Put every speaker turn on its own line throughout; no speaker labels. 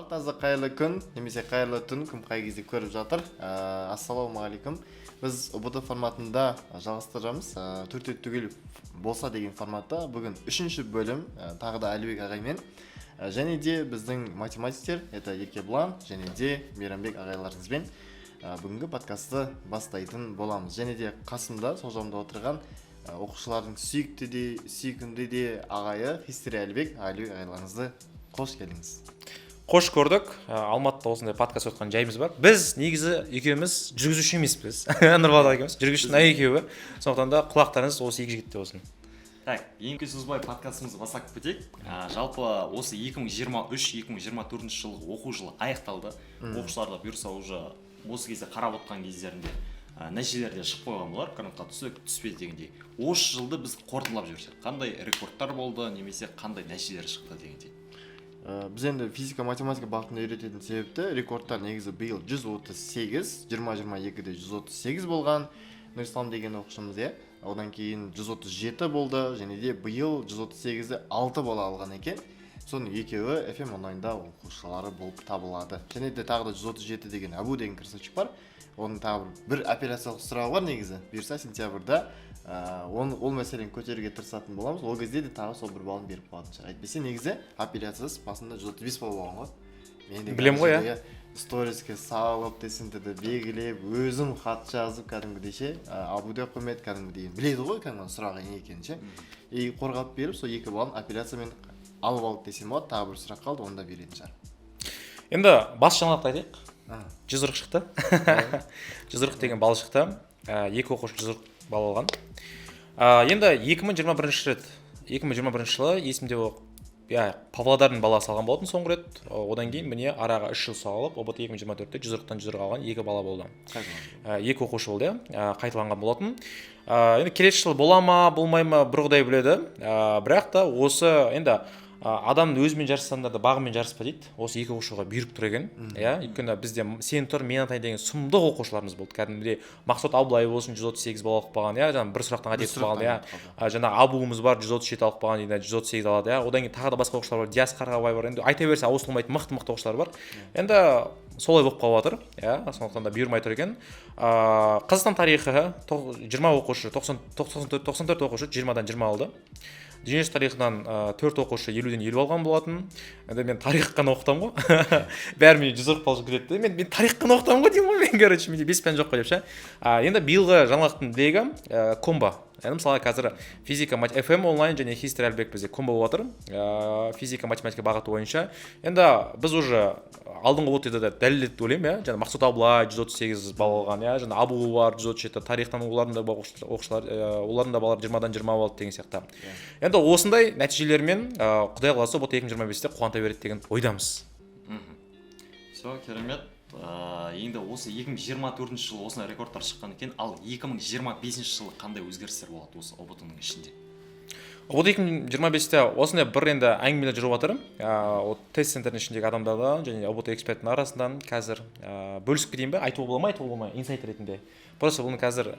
таза қайырлы күн немесе қайырлы түн кім қай кезде көріп жатыр. Ассалаумағалейкум. Біз ұбт форматында жалғастырамыз. Төрт түгел болса деген форматта бүгін 3-ші бөлім тағы да Әлібек ағаймен және де біздің математиктер, это Еркебұлан және де Мейрамбек ағайларыңызбен бүгінгі подкасты бастайтын боламыз. Және де қасымда сол жағында отырған оқушылардың сүйкімді де ағайы Хистер Әлібек ағайларыңызды қош келдіңіз.
Қош көрдік. Алматыда осындай подкаст өткен жайымыз бар. Біз негізі екеуміз жүргізуші емеспіз. Нұрболат екеуміз жүргізушінің екеуі. Сондықтан да құлақтарыңыз осы екі жігітте болсын.
Так, ең созбай подкастымызды бастап кетейік. Жалпы осы 2023-2024 жылғы оқу жылы аяқталды. Оқушыларда бұйырса уже осы кезде қарап отқан кездерінде нәтижелер де шығып қойған болар, қанатқа түспеді дегендей. Осы жылды біз қорытындылап жіберсек, қандай рекордтар болды, немесе қандай нәтижелер шықты дегендей.
Біз енді физика-математика бағытында үйрететін себепті рекордтар негізі биыл 138, 2022-де 138 болған. Нұрислам деген оқушымыз, одан кейін 137 болды, және де биыл 138-де 6 бала алған екен. Соның екеуі FM онлайнда оқушылары болып табылады. Және де тағы да 137 деген Абу деген красавчик бар. Оның тағы бір операциялық сұрағы бар негізі. Бұйырса сентябрьда ол мәселені көтеруге тырысатын боламыз. Ол кезде де тағы сол бір балын беріп қалатын шығар. Әйтпесе негізі операциясы басында 135 бал болған ғой.
Білем ғой,
сториске салып, тесінтіді белгілеп, өзім хат жазып, кәдімгідей ше, Абуде құрмет кәдімгідей біледі ғой, кәдімгі сұрағы не екенін ше. И қорғап беріп, сол 2 балын операциямен алып алып десем болады, тағы бір сұрақ қалды, онда беретін шығар.
Енді бас жаңалықты айтайық. 140 шықты. 140 деген бал шықты. Екі оқушы 140 бал алған. Енді 2021 жылы есімде Павлодардың баласы алған болатын соңғы рет. Одан кейін міне араға 3 жыл салып, ұбт 2024-те 140-тан 140 алған 2 бала болды. 2 оқушы болды, қайталанған болатын. Енді келесі жылы бола ма, болмай ма бір құдай біледі. Бірақ та осы енді адамның өзімен жарыссаңдар да бағымен жарыспа дейді. Осы 2 оқушыға бұйырып тұр екен. Өйткені бізде сен тұр, мен атайын деген сұмдық оқушыларымыз болды. Кәдімгідей Мақсұт Абылай болсын 138 бал алып қалған, жаңа бір сұрақтан қате қалған, жаңа Абуымыз бар 137 алып қалған, 138 алады, одан кейін тағы да басқа оқушылар бар, Диас Қарғабай бар. Енді айта берсе ауыстырылмайтын мықты оқушылар бар. Енді солай болып қалып жатыр, сондықтан да бұйырмай тұр екен. Қазақстан тарихы 20 оқушы, 94 оқушы 20-дан 20 алды. Дүниежүзі тарихынан 4 оқушы 50-ден 50 алған болатын. Енді мен тарих қана оқытам ғой. Бәрі мен 140 бал жүгіреді. Мен тарих қана оқытам ғой деймін ғой. Мен короче менде 5 пән жоқ қой деп ше. Енді биылғы жаңалықтың легі комбо. Енді мысалы қазір физика, FM онлайн және Хистер Әлібек бізде комбо болып жатыр. Физика, математика бағыты бойынша. Енді біз уже алдыңғы ОТ-да да дәлелдеді ойлаймын, жаңа Мақсұт Абылай 138 бал алған, жаңа Абу бар 137, тарихтан олардың да оқушылар, олардың да балалар 20-дан 20 алды деген сияқты. Енді осындай нәтижелермен Құдай қаласа ұбт 2025-те қуанта береді деген ойдамыз.
Все, керемет. Енді осы 2024 жылы осындай рекордтар шыққан екен, ал 2025 жылы қандай өзгерістер болады осы ұбт-ның ішінде?
ұбт 2025-те осындай бір енді әңгімелер жүріп жатыр. Тест центрдің ішіндегі адамдардан және ұбт эксперттің арасынан қазір бөлісіп кетейін бе? Айтуға бола ма? Инсайт ретінде. Просто бұны қазір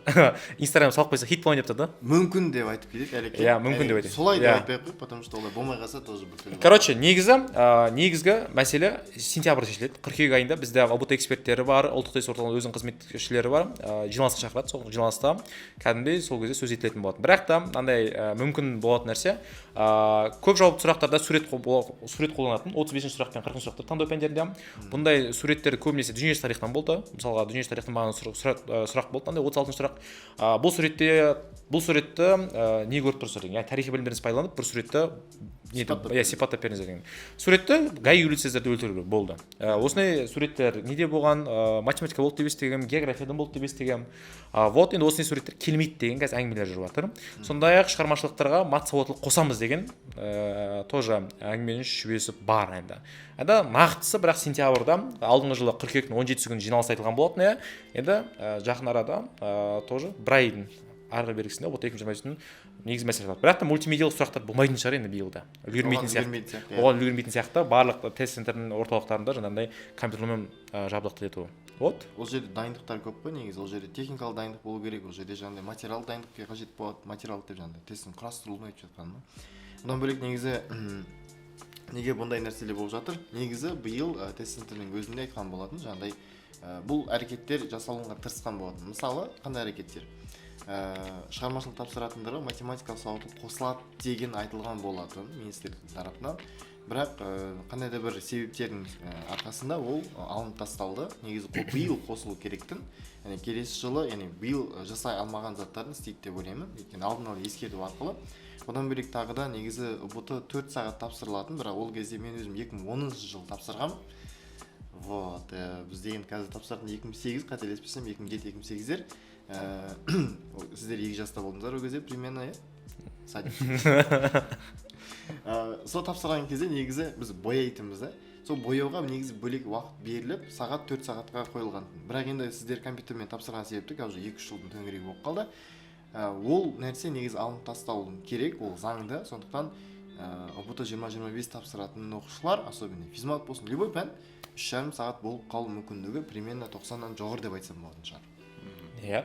Instagram салып қойса хит болайын деп тұр да.
Мүмкін деп айтып кетейік әлек.
Мүмкін деп айтайын.
Солай деп айтпай қойып, потому что олай болмай қалса тоже бір түрлі.
Короче, негізгі мәселе сентябрьда шешіледі. Қыркүйек айында бізде ұбт эксперттері бар, ұлттық тест орталығының өзінің қызметшілері бар. Жиналысқа шақырады, сол жиналыста кәдімгідей сол кезде сөз етілетін болады. Бірақ та андай мүмкін болатын нәрсе, көп жауапты сұрақтарда сурет қолданатын. 35-ші сұрақ пен 40-ші сұрақтар таңдау пәндерінде. Бұндай суреттер көбінесе дүниежүзі тарихтан болды. Мысалға дүниежүзі тарихтан маған сұрақ болды. Андай 36-ші сұрақ. Бұл суретті не көріп тұрсыздар деген. Яғни тарихи білімдеріңізді пайдаланып бір суретті сипаттап беріңіздер деген. Суретті Гай Юлий Цезарьды өлтіру болды. Осындай суреттер неде болған, математика болды деп естігем, географиядан болды деп естігем. Вот енді осындай суреттер келмейді деген қазір әңгімелер жүріп жатыр. Сондай-ақ шығармашылықтарға мат сауаттылық қосамыз деген тоже әңгіменің жүйесі бар енді. Енді нақтысы бірақ сентябрьда алдыңғы жылы қыркүйектің 17-сі күні жиналыс айтылған болатын, енді жақын арада тоже бір айдың арғы бергісінде ұбт 2025-тің негізгі мәселесі бар. Бірақ та мультимедиялық сұрақтар болмайтын шығар енді биылда. Оған үлгермейтін сияқты барлық тест центрінің орталықтарында жаңағындай компьютермен жабдықты ету. Вот.
Ол жерде дайындықтар көп қой негізі. Ол жерде техникалық дайындық болу керек. Ол жерде жаңағындай материал дайындыққа қажет болады. Материал деп жаңағындай тесттің құрастырылмай жатқаны. Одан бөлек негізі неге бұндай нәрселер болып жатыр? Негізі биыл тест центрінің өзінде айтқан болатын, жаңағыдай бұл әрекеттер жасалуға тырысқан болатын. Мысалы, қандай әрекеттер? Шығармашылық тапсыратындарға математикалық сауаттылық қосылады деген айтылған болатын министрліктің тарапынан. Бірақ қандай да бір себептердің арқасында ол алынып тасталды. Негізі биыл қосылу керектін. Яғни келесі жылы, яғни биыл жасай алмаған заттарын істейді деп ойлаймын. Өйткені алдын ала ескерту арқылы. Одан бөлек тағы да негізі ұбт 4 сағат тапсырылатын, бірақ ол кезде мен өзім 2010 жылы тапсырғам. Вот, біз деген қазір тапсыратын 2008, қателеспесем 2007-2008-дер. Сіздер 2 жаста болдыңыздар ол кезде примерно, садик. Сол тапсырған кезде негізі біз бояйтынбыз да. Сол бояуға негізі бөлек уақыт беріліп, сағат 4 сағатқа қойылған. Бірақ енді сіздер компьютермен тапсырған себепті қазір 2 жылдың төңірегі болып қалды. Ол нәрсе негізі алынып тасталу керек, ол заңда. Сондықтан ұбт 20-25 тапсыратын оқушылар, особенно физмат болсын, любой пән 3,5 сағат болып қалу мүмкіндігі примерно 90-нан жоғары деп айтсам болатын шығар.
Иә.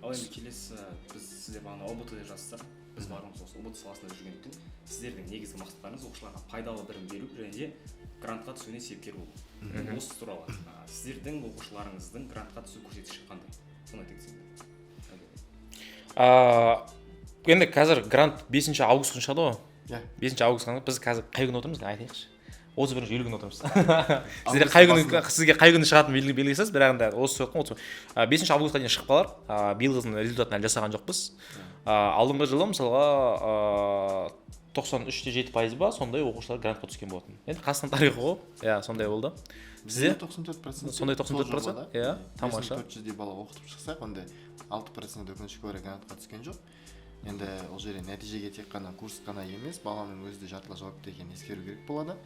Ал енді келесі біз сіздер бағана ұбт деп жазсыздар. Біз барымыз осы ұбт саласында жүргендіктен сіздердің негізгі мақсаттарыңыз оқушыларға пайдалы білім беру және де грантқа түсуіне себепкер болу. Осы туралы сіздердің оқушыларыңыздың грантқа түсу көрсеткіші қандай? Соны айта кетсеңіздер.
Енді қазір грант 5 август күні шығады ғой.
Иә.
5 август күні біз қазір қай күні отырмыз, айтайықшы. 31-ші желі күні отырмыз. Сізге қай күні шығатынын белгілейсіз, бірақ енді осы соққан 5 августқа дейін шығып қалар. Биылғының результатын әлі жасаған жоқпыз. Алдыңғы жылы мысалға 93.7% ба, сондай оқушылар грантқа түскен болатын. Енді Қазақстан тарихы ғой, иә, сондай болды. Бізде
94%.
Сондай 94%, иә, тамаша.
400-дей бала оқытып шықсақ, онда 6% өкінішке орай грантқа түскен жоқ. Енді ол жерде нәтижеге тек қана курс қана емес, баланың өзі де жартылай жауапты екенін ескеру керек болады.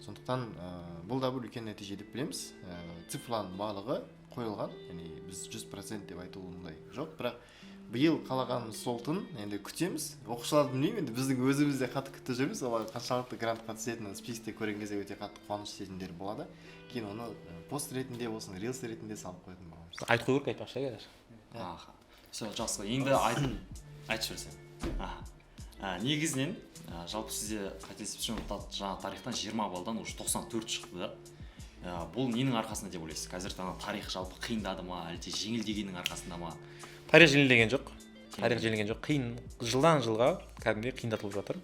Сондықтан бұл да бір үлкен нәтиже деп білеміз. Цифрланың барлығы қойылған, яғни біз 100% деп айту ондай жоқ, бірақ биыл қалағанымыз солтын, енді күтеміз. Оқушыларды білмеймін, енді біздің өзімізде қатты күтіп жүрміз, олар қаншалықты грантқа түсетінін списокте көрген кезде өте қатты қуаныш сезімдері болады. Кейін оны пост ретінде болсын, рилс ретінде салып қоятын боламыз.
Айтып қою керек, айтпақшы қазір.
Аха. Все, жақсы. Енді айтып жіберсем. Негізінен жалпы сізде қателеспесем жаңа тарихтан 20 балдан уже 94 шықты да. Бұл ненің арқасында деп ойлайсыз? Қазір тарих жалпы қиындады ма, әлде жеңілдегеннің арқасында ма?
Тарих жеңілдеген жоқ. Қиын жылдан жылға кәдімгідей қиындатылып жатыр.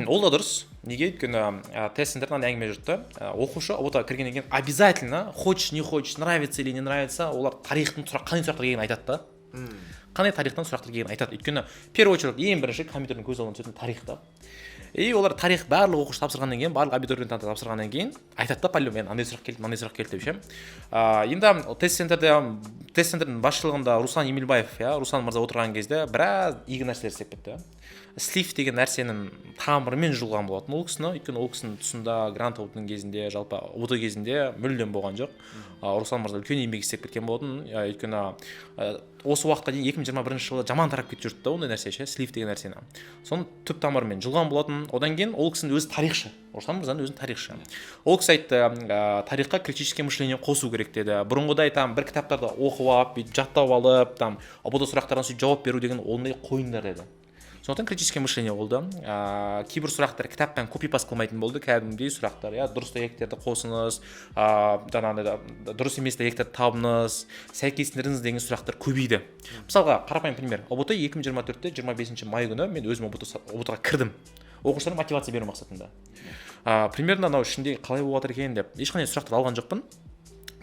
Ол да дұрыс. Неге? Өйткені тест центрдан әңгіме жүрді. Оқушы ұбт кіргеннен кейін обязательно, хочешь, не хочешь, нравится или не нравится, олар тарихтың қандай сұрақтар келгенін айтады да. Қандай тарихтан сұрақтар келгенін айтады. Өйткені первую очередь ең бірінші компьютердің көз алдына түсетін тарихта. И олар тарих барлық оқушы тапсырғаннан кейін, барлық абитуриент тапсырғаннан кейін айтады да, пәлем, мен андай сұрақ келді, мынандай сұрақ келді деп ше. Енді тест центрдің басшылығында Руслан Емелбаев, Руслан мырза отырған кезде біраз игі нәрселер істеп кетті. Слив деген нәрсенің тамырымен жұлған болатын ол кісіні, өйткені ол кісінің тұсында грант ұбт кезінде, жалпы ұбт кезінде мүлдем болған жоқ. Руслан мырза үлкен еңбек істеп кеткен болатын, өйткені осы уақытқа дейін 2021 жылы жаман тарап кетіп жүрді да ондай нәрсе ше, слив деген нәрсені. Соның түп тамырымен жұлған болатын. Одан кейін ол кісінің өзі тарихшы. Руслан мырзаның өзі тарихшы. Ол кісі айтты, тарихқа критическое мышление қосу керек деді. Бұрынғыдай бір кітаптарды оқып алып, жаттап алып, ұбт сұрақтарына сөйтіп жауап беру деген ондай қойыңдар деді. Сондықтан критическое мышление болды. Кейбір сұрақтар кітаптан копипаст қылмайтын болды, кәдімгідей сұрақтар. Дұрыс дәйектерді қосыңыз, дұрыс емес дәйектерді табыңыз, сәйкестендіріңіз деген сұрақтар көбейді. Мысалға, қарапайым пример. ұбт 2024-те 25 май күні мен өзім ұбт-ға кірдім. Оқушыларға мотивация беру мақсатында. Примерно анау ішінде қалай болып жатыр екен деп ешқандай сұрақтар алған жоқпын.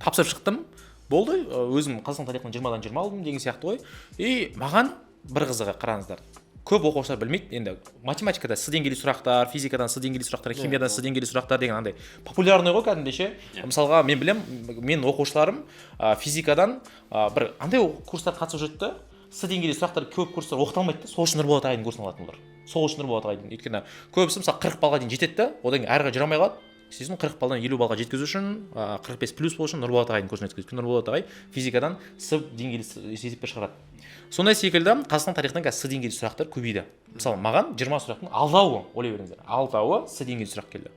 Тапсырып шықтым. Болды, өзім Қазақстан тарихынан 20-дан 20 алдым деген сияқты ғой. И маған бір қызығы, қараңыздар. Көп оқушылар білмейді. Енді математикада С деңгейлі сұрақтар, физикадан С деңгейлі сұрақтар, химиядан С деңгейлі сұрақтар деген андай популярный ғой кәдімгідей ше. Мысалға, мен білем, менің оқушыларым физикадан бір андай курстар қатысып жүрді. С деңгейлі сұрақтар көп курстар оқыта алмайды да, сол үшін Нұрболат ағайдың курсын алатын олар. Сол үшін Нұрболат ағайдың. Өйткені көбісі мысалы 40 балға дейін жетеді да, одан кейін әрі жүре алмай қалады. Сіздің 40 балдан 50 балға жеткізу үшін, 45 плюс болу үшін Нұрболат ағайдың курсын өткізеді. Нұрболат ағай физикадан С деңгейлі есеппен шығарады. Сондай секілді Қазақстан тарихынан қазір С деңгейлі сұрақтар көбейді. Мысалы, маған 20 сұрақтың 6-ы, ойлай беріңіздер, 6-ы С деңгейлі сұрақ келді.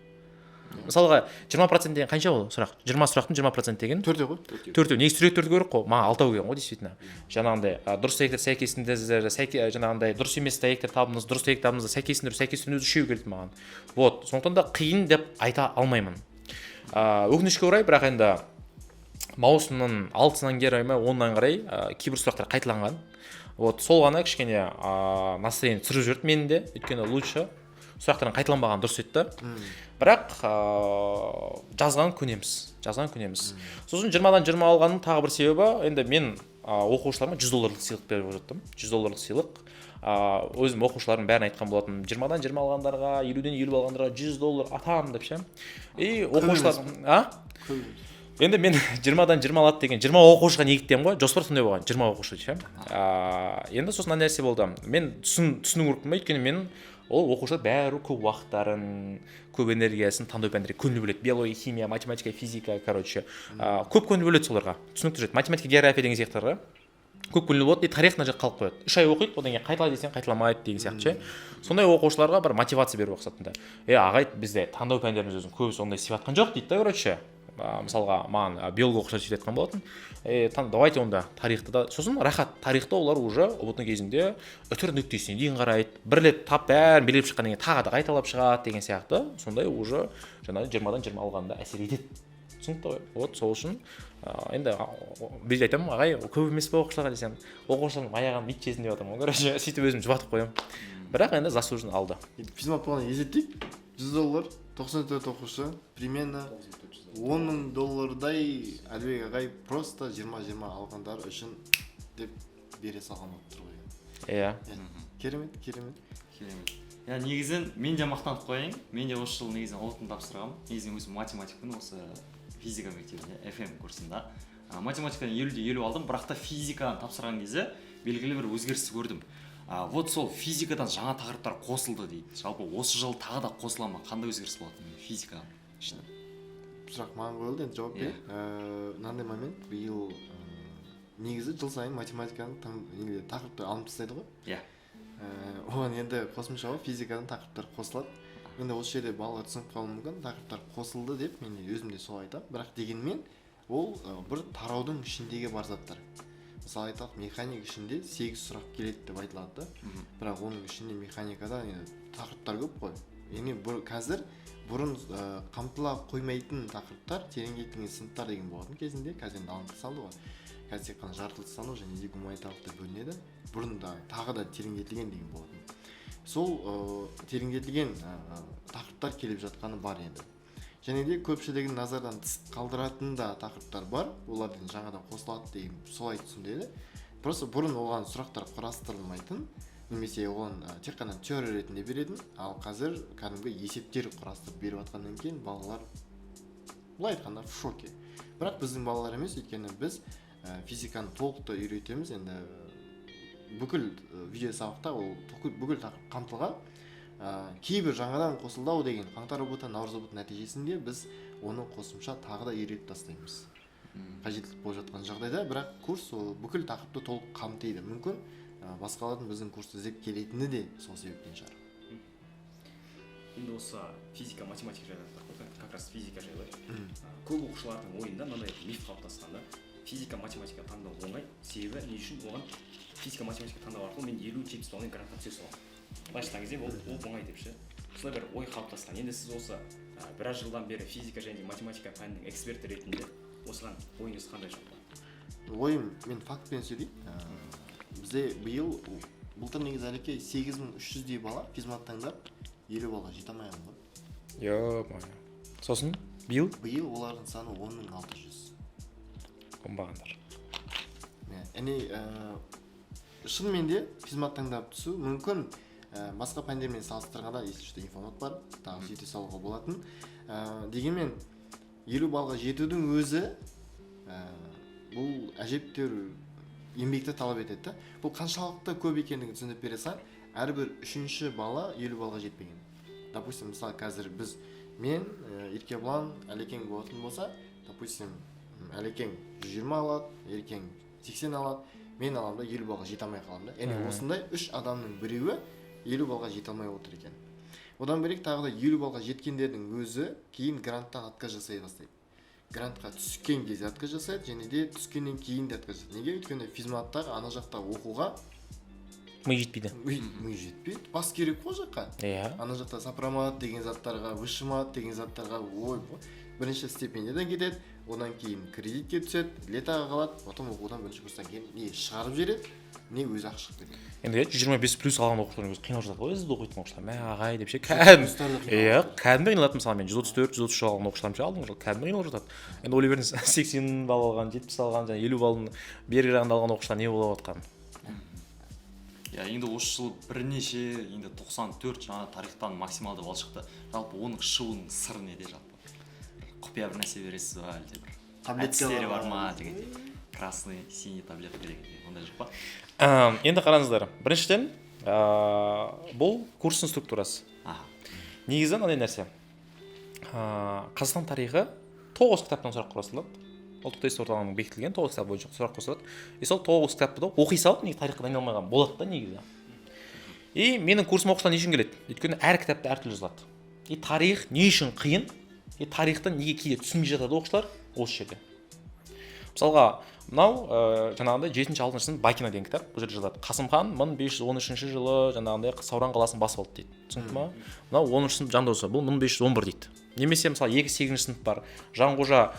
мысалға 20% деген қанша ол сұрақ? 20 сұрақтың 20% деген
төртеу ғой.
төртеу. Негізі төртеу керек қой. Маған алтау келген ғой действительно. Жаңағындай дұрыс дәйектер сәйкесіндіздер, жаңағындай дұрыс емес дәйектер табыңыз, дұрыс дәйек табыңыз, сәйкесіндіру үшеу келді маған. Вот, сондықтан да қиын деп айта алмаймын. Өкінішке орай, бірақ енді маусымның 6-сынан бері 10-нан қарай кейбір сұрақтар қайталанған. Вот, сол ғана кішкене настроение түсіріп жіберді менің де, өйткені лучше сұрақтардың қайталанбаған дұрыс еді. Бірақ жазған көнеміз. Сосын 20-дан 20 алғанның тағы бір себебі, енді мен оқушыларыма $100 сыйлық беріп жаттым. $100 сыйлық. Өзім оқушылардың бәрін айтқан болатын. 20-дан 20 алғандарға, 50-ден 50 алғандарға $100 атам деп ше. И оқушылар, енді мен 20-дан 20 алады деген 20 оқушыға негіттем ғой, жоспар сондай болған, 20 оқушы ше. Енді сосын нәрсе болды. Мен түсіну керек болмайды, өйткені мен ол оқушылар бәрі көп уақыттарын, көп энергиясын таңдау пәндерге көңіл бөледі. Биология, химия, математика, физика, короче, көп көңіл бөледі соларға. Түсінікті жүреді. Математика, география деген сияқтыларға көп көңіл болады, и тарих мына жаққа қалып қояды. 3 ай оқиды, одан кейін қайтала десең қайталамайды деген сияқты ше. Сондай оқушыларға бір мотивация беру мақсатында. Ағай, бізде таңдау пәндеріміз өзін көбісі ондай сипатқан жоқ дейді да, короче. Мысалға маған биолог оқушылар сөйтіп айтқан болатын. Давайте онда тарихты да, сосын рахат, тарихты олар уже ұбт кезінде үтір нүктесіне дейін қарайды. Бір рет тап бәрін белгілеп шыққаннан кейін тағы да қайталап шығады деген сияқты. Сондай уже жаңағы 20-дан 20 алғанда әсер етеді. Түсінікті ғой. Вот сол үшін енді біз айтамын, ағай, көп емес пе оқушыларға десем, оқушылардың аяғын бит жесін деп жатырмын. Короче, сөйтіп өзім жұбатып қоямын. Бірақ енді заслуженно алды.
Физмат болғанда есептейік. $100, 94 оқушы, примерно $10,000 Әлбек ағай просто 20-20 алғандар үшін деп бере салған болып тұр ғой.
Иә.
Керемет.
Негізін мен де мақтанып қояйын. Мен де осы жыл негізін ұлтын тапсырғам. Негізін өзім математикпін осы физика мектебінде, FM курсында. Математикадан 50-50 алдым, бірақ та физиканы тапсырған кезде белгілі бір өзгеріс көрдім. Вот сол физикадан жаңа тақырыптар қосылды дейді. Жалпы осы жыл тағы да қосыла ма? Қандай өзгеріс болады физиканың ішінде?
Сұрақ маған қойылды, енді жауап берейін. Мынандай момент, биыл негізі жыл сайын математиканың тақырыптар алынып тастайды ғой.
Иә.
Оған енді қосымша физикадан тақырыптар қосылады. Енді осы жерде балалар түсініп қалуы мүмкін, тақырыптар қосылды деп мен өзім де солай айтамын. Бірақ дегенмен ол бір тараудың ішіндегі бар заттар. Мысалы айталық, механик ішінде 8 сұрақ келеді деп айтылады да. Бірақ оның ішінде механикада тақырыптар көп қой. Яғни қазір бұрын қамтыла қоймайтын тақырыптар, тереңдетілген сыныптар деген болатын кезінде, қазір енді алынып тасталды ғой. Қазір тек қана жартылыстану және гуманитарлық бөлінеді. Бұрын да тағы да тереңдетілген деген болатын. Сол тереңдетілген тақырыптар келіп жатқаны бар енді. Және де көпшілігін назардан тыс қалдыратын да тақырыптар бар. Олардың жаңадан қосылады деген солай түсіндіреді. Просто бұрын оған сұрақтар құрастырылмайтын, немесе оған тек қана теория ретінде беретін, ал қазір кәдімгі есептер құрастырып беріп жатқаннан кейін балалар былай айтқанда в шоке. Бірақ біздің балалар емес, өйткені біз физиканы толықты үйретеміз. Енді бүкіл видео сабақта ол бүкіл тақырып қамтылған. Кейбір жаңадан қосылды деген қаңтар ұбт, наурыз ұбт нәтижесінде біз оны қосымша тағы да үйретіп тастаймыз. Қажеттілік болып жатқан жағдайда, бірақ курс бүкіл тақырыпты толық қамтиды. Мүмкін басқалардың біздің курсты іздеп келетіні де сол себептен шығар.
Енді осы физика, математика жайлы, как раз физика жайлы. Көп оқушылардың ойында мынандай миф қалыптасқан да. Физика, математика таңдау оңай, себебі не үшін оған физика, математика таңдау арқылы мен 50-70 балмен грантқа түсе саламын. Былайша айтқан кезде ол оңай деп ше. Осылай бір ой қалыптасқан. Енді сіз осы біраз жылдан бері физика және математика пәнінің эксперті ретінде осыған ойыңыз қандай жалпы?
Ойым, мен фактпен сөйлеймін. Бізде былтыр негізі әлеке 8300-дей бала физмат таңдап 50 балға жете алмаған ғой.
Йо-моё. Сосын биыл
олардың саны 10600.
Оңбағандар.
Яғни шынымен де физмат таңдап түсу мүмкін басқа пәндермен салыстырғанда ешқандай информат бар, тағы жете салуға болатын. Дегенмен 50 балға жетудің өзі бұл әжептәуір еңбекті талап етеді. Бұл қаншалықты көп екендігін түсіндіріп бере салайын. Әрбір 3-ші бала 50 балға жетпеген. Допустим, мысалы қазір мен Еркебұлан, Әлекең болатын болса, допустим, Әлекең 120 алады, Еркең 80 алады, мен аламда 50 балға жете алмай қаламын да. Яғни осындай 3 адамның біреуі 50 балға жете алмай отыр екен. Одан бөлек тағы да 50 балға жеткендердің өзі кейін гранттан отказ жасай бастайды. Грантқа түскен кезде отказ жасайды және де түскеннен кейін де отказ жасайды. Неге? Өйткені физматтағы ана жақта оқуға
Ми жетпейді.
Ми жетпейді. Бас керек қой жаққа.
Иә.
Ана жақта сопромат деген заттарға, высшемат деген заттарға бірінші стипендиядан кетеді, одан кейін кредитке түседі, летаға қалады, потом оқудан бірінші курстан кейін не шығарып жібереді, не өзі ақы шығып кетеді.
Енді 125+ алған оқушылардың өзі қиналып жатады ғой, өзі оқитын оқушылар. Мә ағай деп ше, кәдімгі қиналады. Мысалы мен 134, 133 алған оқушыларым ше алдыңғы жылы кәдімгі қиналып жатады. Енді Оливердің 80 балл алған, 70 алған, және 50 баллын бергі жағында алған оқушылар не болып жатқанын.
Иә, енді осы жылы бірнеше, енді 94 жаңа тарихтан максималды балл шықты. Жалпы оның шығуының сыры неде жалпы? Құпия бір нәрсе бересіз ба, әлде бір әдістері бар ма дегендей. Красный, синий таблетка дегендей, ондай жоқ па?
Енді қараңыздар. Біріншіден, бұл курстың структурасы. Негізі мынандай нәрсе. Қазақстан тарихы 9 кітаптан сұрақ құрастырылады. Ұлттық тест орталығының бекітілген 9 кітап бойынша сұрақ қойылады. Сол 9 кітапты да оқи салып, неге тарихқа дайындалмаған болады да негізі. И менің курсым оқушылар не үшін келеді? Өйткені әр кітапта әртүрлі жазылады. И тарих не үшін қиын? И тарихты неге кейде түсінбей жатады оқушылар осы жерде. Мысалға, мынау жаңағындай 7-6 сынып Бакина деген кітап, бұл жерде жазылады. Қасым хан 1513 жылы жаңағындай Сауран қаласын басып алды дейді. Түсінді ма? Мынау 10-шы сынып Жандосы, бұл 1511 дейді. Немесе мысалы 2-8 сынып бар. Жанқожа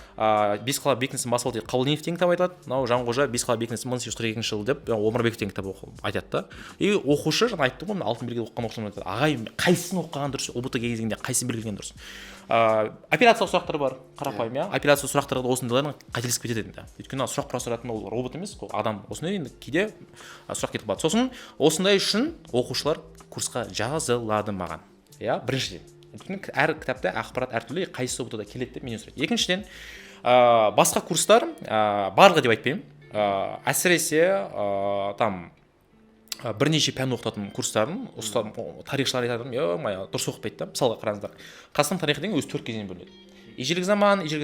Бесқала бекінісін басып алды дейді. Қабылдиев деген кітап айтады. Мынау Жанқожа Бесқала бекінісін 1842 жылы деп Омарбеков деген кітап айтады да. И оқушы жаңа айтты ғой, алтын белгі оқыған оқушылар айтады. Ағай, қайсысын оқыған дұрыс? ОБТ кезеңінде қайсысын белгілеген дұрыс? Операциялық сұрақтар бар, қарапайым, иә. Операциялық сұрақтарда осындайлардың қателесіп кетеді енді. Өйткені сұрақ құрастыратын ол робот емес, ол адам. Осындай енді кейде сұрақ кетіп қалады. Сосын осындай үшін оқушылар курсқа жазылады маған. Иә, біріншіден. Өйткені әр кітапта ақпарат әртүрлі, қайсысы ОБТ-да келеді деп менен сұрайды. Екіншіден, басқа курстар барлығы деп айтпаймын. Әсіресе там бірнеше пән оқытатын курстарын тарихшылар айтады, дұрыс оқытпайды да. Мысалға қараңыздар. Қазақстан тарихы деген өзі 4 кезеңнен бөлінеді. Ежелгі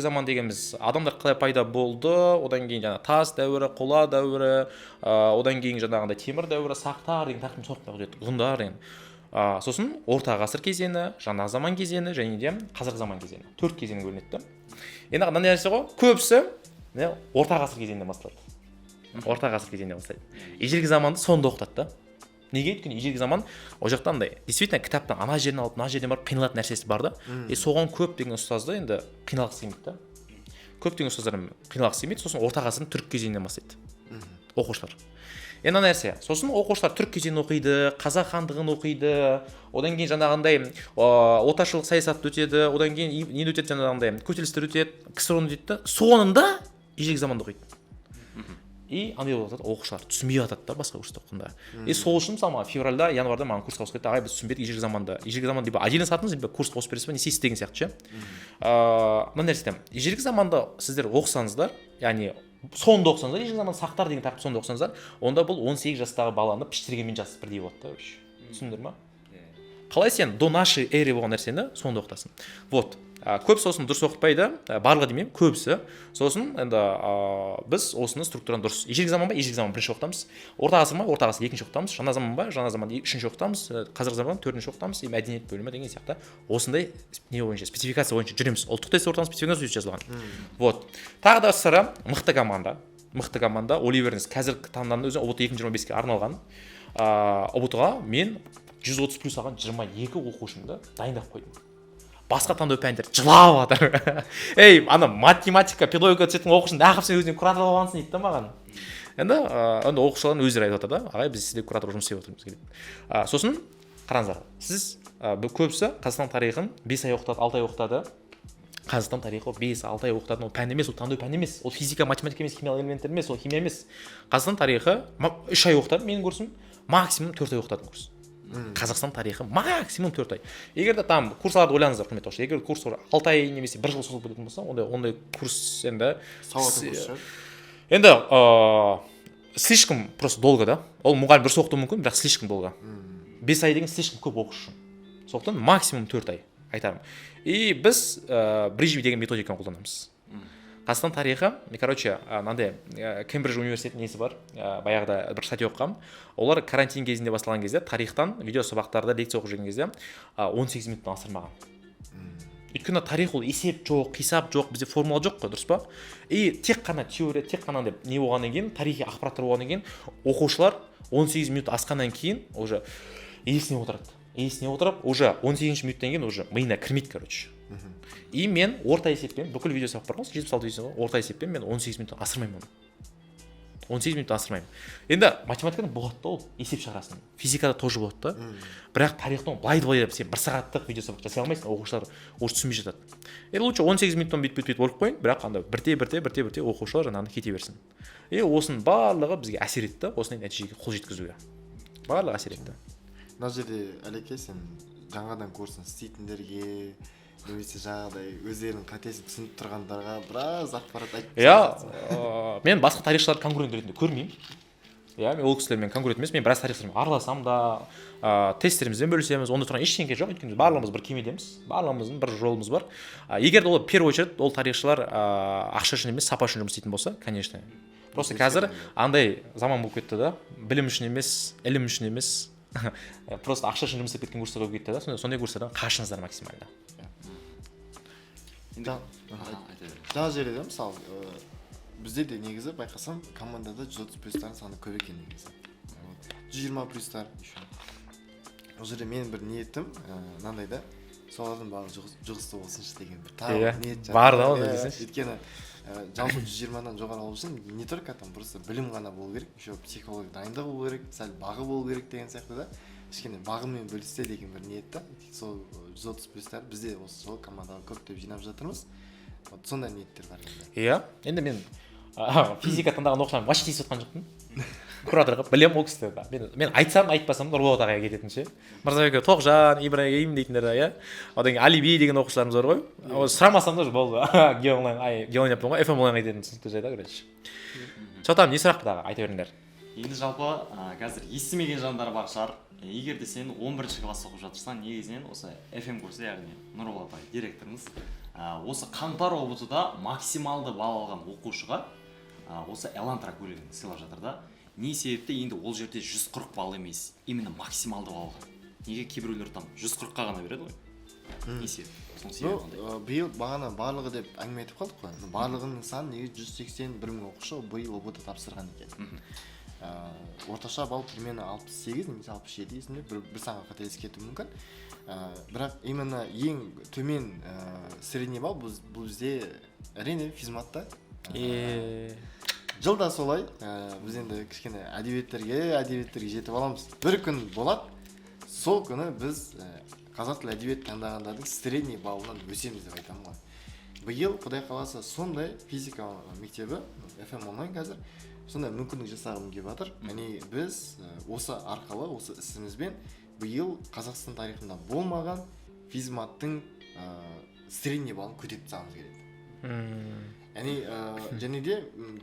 заман дегеніміз адамдар қалай пайда болды, одан кейін жаңа тас дәуірі, қола дәуірі, одан кейін жаңағындай темір дәуірі, сақтар деген тақырып соқтағы жүреді, ғұндар деген. Сосын орта ғасыр кезеңі, жаңа заман кезеңі және де қазіргі заман кезеңі. 4 кезеңнен бөлінеді. Енді мынандай нәрсе ғой, көбісі орта ғасыр кезеңінен басталады. Орта ғасыр кезеңінен бастайды. Ежелгі заманды сонда оқытады да. Неге? Өйткені ежелгі заман ол жақта андай, действительно кітаптан ана жерден алып, мына жерден барып қиналатын нәрсесі бар да. Соған көп деген ұстазды енді қиналғысы келмейді да. Көп деген ұстаздар қиналғысы келмейді, сосын орта ғасырдың түрік кезеңінен бастайды. Оқушылар. Енді нәрсе, сосын оқушылар түрік кезеңін оқиды, қазақ хандығын оқиды, одан кейін жаңағындай отаршылық саясатты өтеді, одан кейін не өтеді жаңағындай көтерілістер өтеді, КСР-ны өтеді да, соңында ежелгі заманды оқиды. И андай болады, оқушылар түсінбей жатады да басқа курста оқығанда. И сол үшін мысалы февральда, январда маған курсқа қосып кетті. Ағай, біз түсінбедік ежелгі заманды. Ежелгі заманды отдельно сатыңыз, либо курсқа қосып бересіз бе, не істейсіз деген сияқты ше. Мына нәрсе, ежелгі заманды сіздер оқысаңыздар, яғни соңында оқысаңыздар, ежелгі заман сақтар деген тақырып соңында оқысаңыздар, онда бұл 18 жастағы баланы піштіргенмен жасы бірдей болады да. Түсіндіңдер ма? Қалай сен до нашей эры болған нәрсені соңында оқытасың. Вот. Көп сосын дұрыс оқытпайды, барлығы демеймін, көбісі. Сосын енді біз осыны структураны дұрыс. Ежелгі заман ба, ежелгі заман бірінші оқытамыз. Орта ғасыр ма, орта ғасыр екінші оқытамыз. Жаңа заман ба, жаңа заман үшінші оқытамыз. Қазіргі заман төртінші оқытамыз. Мәдениет бөлімі деген сияқты. Осындай не бойынша, спецификация бойынша жүреміз. Ұлттық тест орталығының спецификациясы жазылған. Вот. Тағы да сыры мықты команда. Мықты команда. Оливердің қазіргі таңның өзі ОБТ 2025-ге арналған. ОБТ-ға мен 130+ алған 22 оқушымды дайындап қойдым. Басқа таңдау пәндер жылап жатыр. Ей, ана математика, педагогика түсетін оқушыны нағып сен өзіне куратор болғансың дейді да маған. Енді оқушылардың өздері айтып жатыр да, ағай біз сізде куратор жұмыс істеп отырмыз келеді. Сосын қараңыздар, сіз көбісі Қазақстан тарихын 5 ай оқытады, 6 ай оқытады. Қазақстан тарихы 5-6 ай оқытатын ол пән емес, ол таңдау пән емес. Ол физика, математика емес, химиялық элементтер емес, ол химия емес. Қазақстан тарихы 3 ай оқытады, менің курсым максимум 4 ай оқытатын курс. Қазақстан тарихы максимум 4 ай. Егер де там курсаларды ойлаңыздар, құрметті оқушылар. Егер курс 6 ай немесе 1 жыл созылып кететін болса, ондай курс енді
сауатты курс.
Енді слишком просто долго да. Ол мұғалім дұрыс оқытуы мүмкін, бірақ слишком долго. 5 ай деген слишком көп оқушы. Сондықтан максимум 4 ай айтарым. И біз брижби деген методиканы қолданамыз. Қазақстан тарихы, короче, мынандай Кембридж университетінің несі бар, баяғыда бір статья оқығам. Олар карантин кезінде басталған кезде тарихтан видео сабақтарда лекция оқып жүрген кезде 18 минуттан асырмаған. Өйткені тарих ол есеп жоқ, қисап жоқ, бізде формула жоқ қой, дұрыс па? И тек қана теория, тек қана деп не болғаннан кейін, тарихи ақпараттар болғаннан кейін, оқушылар 18 минут асқаннан кейін уже есіне отырып, уже 18 минуттан кейін уже миына кірмейді, короче. И мен орта есеппен, бүкіл видео сабақ бар ғой, 76 видео, орта есеппен мен 18 минуттан асырмаймын оны. 18 минуттан асырмаймын. Енді математикада болады да ол, есеп шығарасың. Физикада тоже болады да. Бірақ тарихтан былай деп сен 1 сағаттық видео сабақ жасай алмайсың, оқушылар уже түсінбей жатады. Енді лучше 18 минуттан бүйтіп болып қойын, бірақ анда бірте оқушылар жаңағыны кете берсін. И осының барлығы бізге әсер етті, осындай нәтижеге қол жеткізуге. Барлығы әсер етті.
Мына жерде Әлеке, сен жаңадан курсын істейтіндерге, немесе жаңағыдай өздерінің қатесін түсініп тұрғандарға біраз ақпарат айтып
Иә, мен басқа тарихшыларды конкурент ретінде көрмеймін. Иә, мен ол кісілермен конкурент емес, мен біраз тарихшылармен араласам да, тесттерімізден бөлісеміз, онда тұрған ештеңе жоқ, өйткені барлығымыз бір кемедеміз, барлығымыздың бір жолымыз бар. Егер де ол первую очередь ол тарихшылар ақша үшін емес, сапа үшін жұмыс істейтін болса, конечно. Просто қазір андай заман болып кетті да, білім үшін емес, ілім үшін емес, просто ақша үшін жұмыс істеп кеткен курстар болып кетті да, сондай курстардан қашыңыздар максимально.
Жаңа жерде мысалы бізде де негізі байқасам командада 130 плюстардың саны көп екен негізі. 120 плюстар еще. Ол жерде менің бір ниетім мынандай да, солардың барлығы жұғысты болсыншы деген бір тағы ниет
бар да оны десеңші.
Өйткені жалпы 120-дан жоғары алу үшін не только там просто білім ғана болу керек, еще психология дайындығы болу керек, сәл бағы болу керек деген сияқты да. Кішкене бағымен бөліссе деген бір ниетті. Сол 130 плюстар бізде осы жол командаға көптеп жинап жатырмыз. Вот сондай ниеттер бар енді.
Иә, енді мен физика таңдаған оқушыларым вообще тиісіп отқан жоқпын. Кураторға білем ол кісілерді. Мен айтсам, айтпасам Нұрболат ағаға кететін ше. Мырзабек Тоқжан, Ибрагим дейтіндер, иә. Одан кейін Алиби деген оқушыларымыз бар ғой. Сұрамасам да болды. Геонлайн yapпын ғой, FM онлайн кететін түсінікті жайда, короче. Что там, не сұрақ тағы, айта беріңдер.
Енді жалпы қазір естімеген жандар бар шығар. Егер де сен 11-ші класс оқып жатырсаң, негізінен осы FM курсы, яғни Нұрболат ағай директорымыз, осы қаңтар ОБТ-да максималды балл алған оқушыға осы Элантра көлігін сыйлап жатыр да. Не себепті енді ол жерде 140 балл емес, именно максималды балл алған. Неге кейбіреулер там 140-қа ғана береді ғой? Не себеп? Соның себебі қандай?
Биыл бағана барлығы деп әңгіме айтып қалдық қой. Барлығының саны неге 181 мың оқушы биыл ОБТ тапсырған екен. Орташа балл примерно 68 немесе 67 есімде, бір санға қателесіп кетуі мүмкін. Бірақ именно ең төмен средний балл бұл бізде әрине физматта. Жылда солай, біз енді кішкене әдебиеттерге жетіп аламыз. Бір күн болады, сол күні біз қазақ тілі әдебиет таңдағандардың средний баллынан өсеміз деп айтамын ғой. Биыл құдай қаласа сондай физика мектебі, FM онлайн қазір, сондай мүмкіндік жасағым келіп жатыр. Яғни біз осы арқылы, осы ісімізбен биыл Қазақстан тарихында болмаған физматтың средний баллын көтеріп тастағымыз келеді. Яғни және де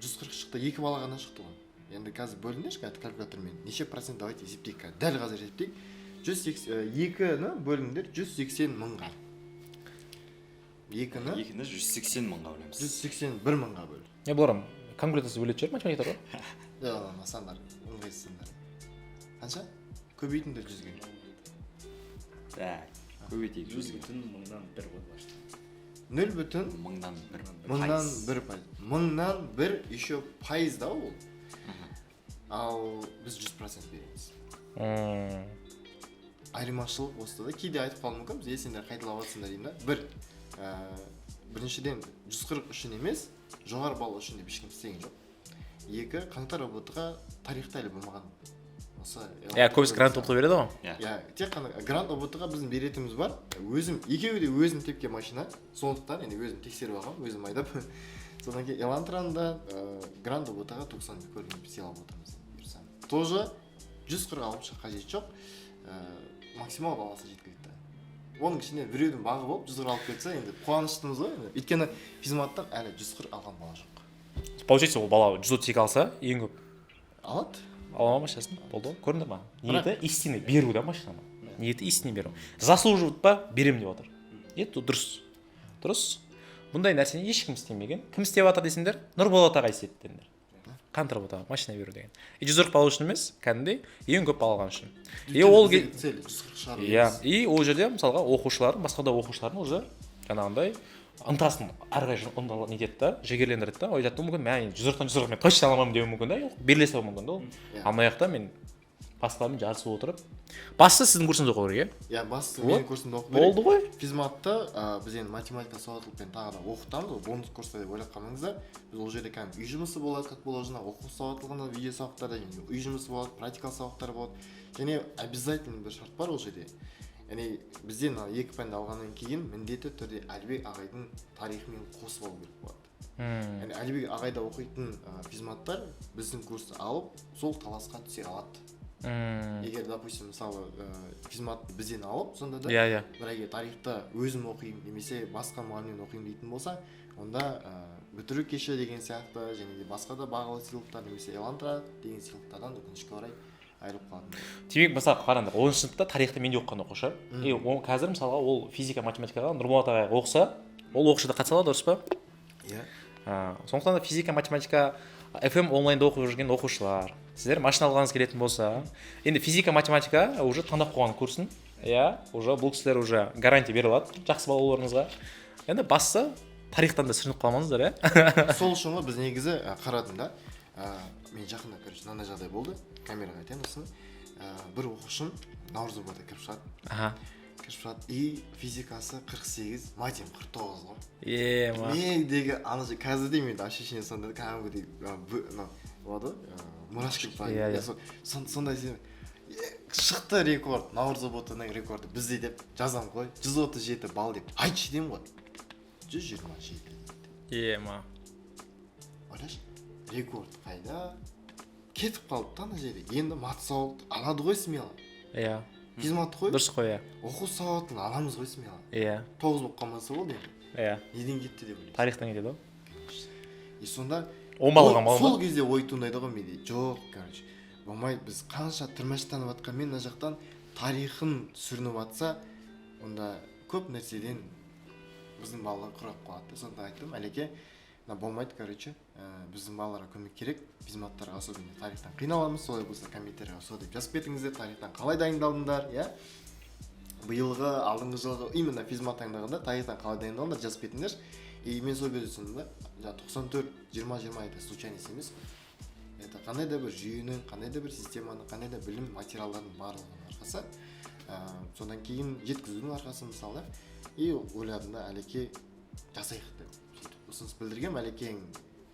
140 шықты, 2 бала ғана шықты ғой. Енді қазір бөліңдерші калькулятормен неше процент давайте есептейік. Дәл қазір есептейік. 2-ні бөліңдер 180 мыңға. 2-ні
180 мыңға бөлеміз.
181 мыңға бөл.
Бұлар конкурентасы бөлетін шығар математиктар ғой?
Жоқ, сандар, ыңғайсыздар. Қанша? Көбейтіңдер 100-ге.
Көбейтейік 100-ге.
0,1 ғой башта.
0,1
мыңнан
1. Мыңнан 1 еще пайыз да ол. Ал біз 100% береміз. Айырмашылық осы да. Кейде айтып қалуы мүмкін, біз сендер қайталап жатсыңдар деймін да. Біріншіден 140 үшін емес, жоғары балл үшін деп ешкім істеген жоқ. 2 қаңтар ОБТ-ға тарихта әлі болмаған.
Көбісі грант ұлты береді ғой?
Тек қана грант ОБТ-ға біздің беретіміз бар. Екеуі де өзім тепкен машина, сондықтан енді өзім тексеріп алғам, өзім айдап. Содан кейін Элантранда грант ОБТ-ға 90 көрініп сыйлап отырмыз. Тоже 140 алып шыға қажет жоқ. Максимал баласы жеткілікті. Оның ішінде біреудің бағы болып 140 алып кетсе, енді қуаныштымыз ғой. Өйткені физматтан әлі 140 алған бала жоқ.
Получается, ол бала 132 алса, ең көп
алады.
Ала машинасын, болды ғой, көрінді ма? Ниеті истинный беру да машинаны. Ниеті истинный беру. Заслуживает па, берем деп отыр. Это дұрыс. Дұрыс. бұндай нәрсені ешкім істемеген. Кім істеп жатыр десеңдер, Нұрболат ағай істеді деңдер. Қантырып отыр, машина беру деген. 140 балл үшін емес, кәдімгідей ең көп балл алған үшін. Ол
цель 140 шығару.
иә, ол жерде мысалға оқушылардың, басқа да оқушылардың уже жаңағындай ынтасын ары қарай нетеді да, жігерлендіреді да, ойлайды, мүмкін мен 140-тан 140 мен точно ала алмаймын деуі мүмкін да, беріле салуы мүмкін да ол. Алмай жақта мен басқалармен жарысып отырып, бастысы сіздің курсыңызда оқу керек,
иә? Иә, бастысы менің курсымда оқу керек.
болды ғой.
Физматта біз енді математика сауаттылықпен тағы да оқытамыз, ол бонус курста деп ойлап қалмаңыздар. Біз ол жерде кәдімгі үй жұмысы болады, как положено, оқу сауаттылығында видео сабақтарда үй жұмысы болады, практикалық сабақтар болады. Және обязательно бір шарт бар ол жерде. Яғни бізден 2 пәнді алғаннан кейін міндетті түрде Әлібек ағайдың тарихымен қосып алу керек болады. Яғни Әлібек ағайда оқитын физматтар біздің курсты алып, сол таласқа түсе алады. Егер, допустим, мысалы физматты бізден алып, сонда да бір егер тарихта өзім оқимын немесе басқа мұғалімнен оқимын дейтін болса, онда бітіру кеші деген сияқты және де басқа да бағалы сыйлықтар немесе Элантра деген сыйлықтардан өкінішке орай айырылып қалатын.
Демек, мысалы қараңдар, 10-шы сыныпта тарихты менде оқыған оқушы. Қазір мысалға ол физика, математикаға Нұрболат ағай оқыса, ол оқушы да қатыса алады, дұрыс па?
Иә.
Сондықтан да физика, математика, FM онлайнда оқып жүрген оқушылар, сіздер машина алғыңыз келетін болса, енді физика, математика уже таңдап қойған курсын, иә, уже бұл кісілер уже гарантия бере алады жақсы балл алуларыңызға. Енді бастысы тарихтан да сүрініп қалмаңыздар, иә.
Сол үшін біз негізі қарадым да. Мен жақында, короче, мынандай жағдай болды. Камераға айтайын осыны. Бір оқушым Наурызбайда кіріп шығады. И физикасы 48, матем 49 ғой. Мендегі ана же қазірде менде ощущение сондай кәдімгідей болады ғой, мурашки бар. Сондай шықты рекорд, Наурызбайдың рекорды бізде деп жазам ғой. 137 балл деп. Айтшы деймін ғой. 127. Ойлашы, рекорд қайда? Кетіп қалды да ана жерде. Енді мат сауат алады ғой смело.
Иә.
Физмат қой.
Дұрыс қой, иә.
Оқу сауатын аламыз ғой смело.
Иә.
9 болып қалмаса болды енді.
Иә.
Неден кетті деп ойлайсың.
Тарихтан кетеді ғой.
И сонда
10 балл алған балл.
Сол кезде ой туындайды ғой менде. Жоқ, короче. Болмайды, біз қанша тырмаштанып жатқанмен мына жақтан тарихын сүрініп жатса, онда көп нәрседен біздің балалар құрап қалады. Сонда айттым, Әлеке, болмайды, короче, біздің балаларға көмек керек, физматтарға особенно тарихтан қиналамыз, солай болса комментарийға сол деп жазып кетіңіздер, тарихтан қалай дайындалдыңдар, иә? Биылғы, алдыңғы жылғы, именно физмат таңдағанда тарихтан қалай дайындалдыңдар жазып кетіңдер. И мен сол кезде түсіндім да, 94-20-20 это случайность емес. Это қандай да бір жүйенің, қандай да бір системаның, қандай да білім материалдардың барлығының арқасы. Содан кейін жеткізудің арқасы мысалы. И ойладым да, Әлеке жасайық деп. Ұсыныс білдіргем, Әлекең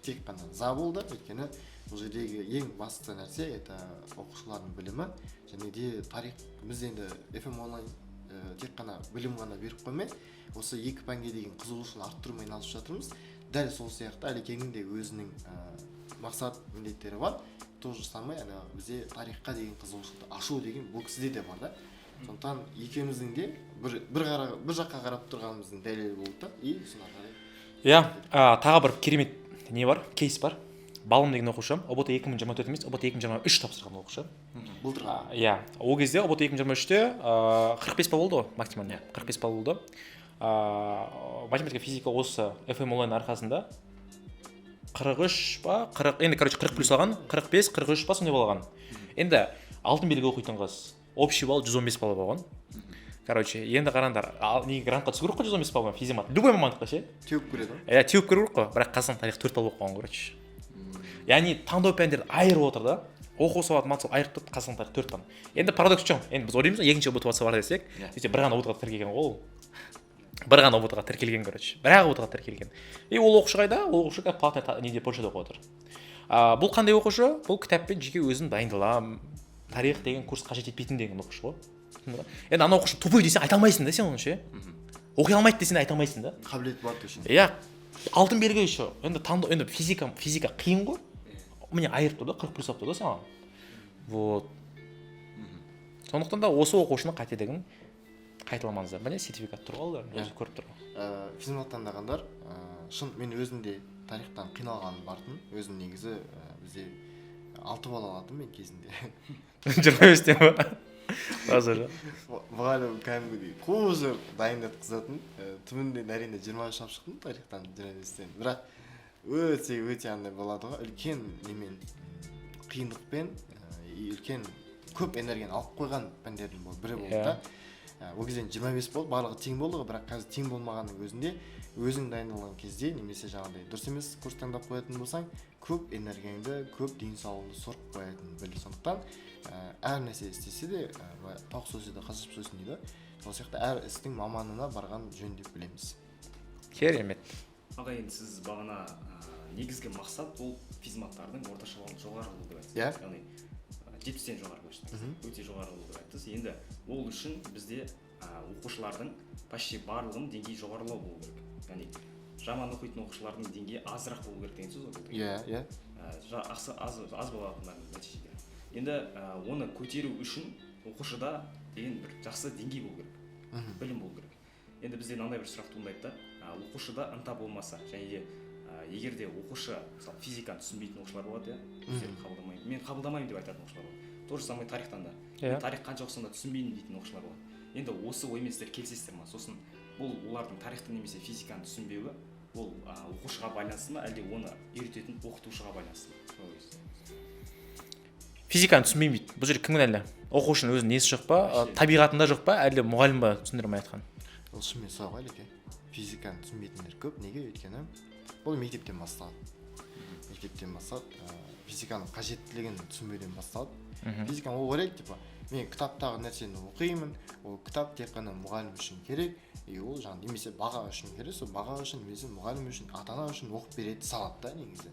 тек қана за болды, өйткені бұл жердегі ең басты нәрсе это оқушылардың білімі, және де тарих. Біз енді FM онлайн тек қана білім ғана беріп қоймай, осы 2 пәнге деген қызығушылығын арттырумен айналысып жатырмыз. Дәл сол сияқты Әлекеңнің де өзінің мақсат міндеттері бар. Тоже самый, бізде тарихқа деген қызығушылықты ашу деген бұл кісіде де бар да. Сондықтан екеуміздің де бір жаққа қарап тұрғанымыздың дәлелі болды да, и соны қарай.
Иә, тағы бір керемет не бар, кейс бар. Балым деген оқушым, ОБТ 2024 емес, ОБТ 2023 тапсырған оқушы.
Былтыр.
Иә, ол кезде ОБТ 2023-те 45 балл болды ғой, максимум. 45 балл болды. Математика, физика осы FM онлайн арқасында 43 па, 40, енді короче 40 плюс алған, 45, 43 па сондай болған. Енді алтын белгі оқитын қыз, общий балл 115 балл болған. Короче, енді қараңдар, неге грантқа түсу керек қой 115 балл физимат. Любой мамандыққа ше.
Теуіп көреді ғой.
Иә, теуіп көру керек қой, бірақ қазақстан тарих 4 балл болып қалған, короче. Яғни таңдау пәндерді айырып отыр да. Оқу сауат мат сол айырып тұрды, қазақстан тарих 4 пән. енді парадокс жоқ. Енді біз ойлаймыз, екінші ОБТ-ға бар десек, бір ғана ОБТ-ға тіркелген ғой ол. Бір ғана ОБТ-ға тіркелген, короче. Бір-ақ ОБТ-ға тіркелген. И ол оқушы қайда? Ол оқушы платный неде Польшада оқып отыр. Бұл қандай оқушы? Бұл кітаппен жеке өзін дайындаламын. Тарих деген курс қажет етпейтін деген оқушы ғой. Енді ана оқушы тупой десең айта алмайсың да сен оны ше. Оқи алмайды десең айта алмайсың да.
Қабілет бар точно.
Иә. Алтын белгі еще. Енді физика қиын ғой. Міне айырып тұр да, 40 плюс алып тұр да саған. Вот. Сондықтан да осы оқушының қателігін қайталамаңыздар. Міне сертификат тұр ғой, өзі көріп тұр.
Физмат таңдағандар, шын мен өзімде тарихтан қиналғаным бартын. Өзім негізі бізде 6 балл алатым мен кезінде.
25-те ма? Қазір
мұғалім кәдімгідей қуып дайындатқызатын түбінде әрине 23 алып шықтым тарихтан 25-тен, бірақ өте андай болады ғой, үлкен немен қиындықпен үлкен көп энергияны алып қойған пәндердің бірі болды да. Ол кезде 25 болды, барлығы тең болды ғой, бірақ қазір тең болмағанның өзінде өзің дайындалған кезде немесе жаңағыдай дұрыс емес курс таңдап қоятын болсаң, көп энергияңды, көп денсаулығыңды сорып қоятынын біл. Сондықтан әр нәрсе істесе де тауық сөзі де қасып сөзін дейді. Сол сияқты әр істің маманына барған жөн деп білеміз.
Керемет.
Аға, енді сіз бағана негізгі мақсат ол физматтардың орташа баллы жоғары болу деп айттыңыз.
Иә.
Яғни 70-тен жоғары болып шығыңыз. Өте жоғары болу деп айттыңыз. Енді ол үшін бізде оқушылардың почти барлығының деңгейі жоғарылау болу керек. Яғни жаман оқитын оқушылардың деңгейі азырақ болу керек деген сөз ғой.
Иә.
Аз болатындардың нәтижеде. Енді оны көтеру үшін оқушыда деген бір жақсы деңгей болу керек. Білім болу керек. Енді бізде мынандай бір сұрақ туындайды да, оқушыда ынта болмаса, және де егер де оқушы мысалы физиканы түсінбейтін оқушылар болады, мен қабылдамаймын деп айтатын оқушылар болады. То же самое тарихтан да. Тарих қанша оқысам да түсінбеймін дейтін оқушылар болады. Енді осы оймен сіздер келісесіздер ме? Сосын бұл олардың тарихты немесе физиканы түсінбеуі ол оқушыға байланысты ма, әлде оны үйрететін оқытушыға байланысты ма?
Физиканы түсінбеймін дейді. Бұл жерде кім кінәлі? Оқушының өзінің несі жоқ па, табиғатында жоқ па, әлде мұғалім ба түсіндірмей айтқан?
Ол шынымен сол ғой, физиканы түсінбейтіндер көп. Неге? Өйткені бұл мектептен басталады. Физиканың қажеттілігін түсінбеуден басталады. Физиканы ол ойлайды, мен кітаптағы нәрсені оқимын, ол кітап тек қана мұғалім үшін керек, ол жаңағы немесе баға үшін керек, сол баға үшін немесе мұғалім үшін, ата-ана үшін оқып береді, салады да негізі.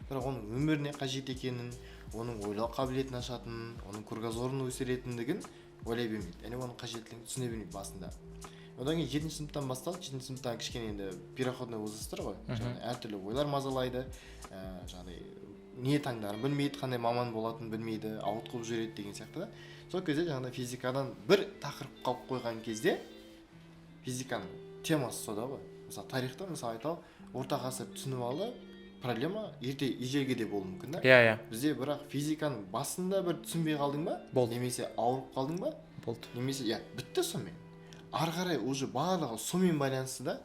Бірақ оның өміріне қажет екенін, оның ойлау қабілетін ашатынын, оның кругозорын өсіретіндігін ойлай бермейді. Яғни оның қажеттілігін түсіне бермейді басында. Одан кейін 7-ші сыныптан басталды. 7-ші сыныптан кішкене енді переходный возрасттар ғой. Әртүрлі ойлар мазалайды, жаңағыдай не таңдарын білмейді, қандай маман болатынын білмейді, ауытқып жүреді деген сияқты да. Сол кезде жаңағыдай физикадан бір тақырып қалып қойған кезде физиканың темасы сода ғой. Мысалы тарихта мысалы айталық, орта ғасыр түсініп алды, проблема ежелге де болуы мүмкін да.
Иә.
Бізде бірақ физиканың басында бір түсінбей қалдың ба? Немесе ауырып қалдың ба?
Болды.
Немесе бітті сонымен. Ары қарай уже барлығы сонымен байланысты да.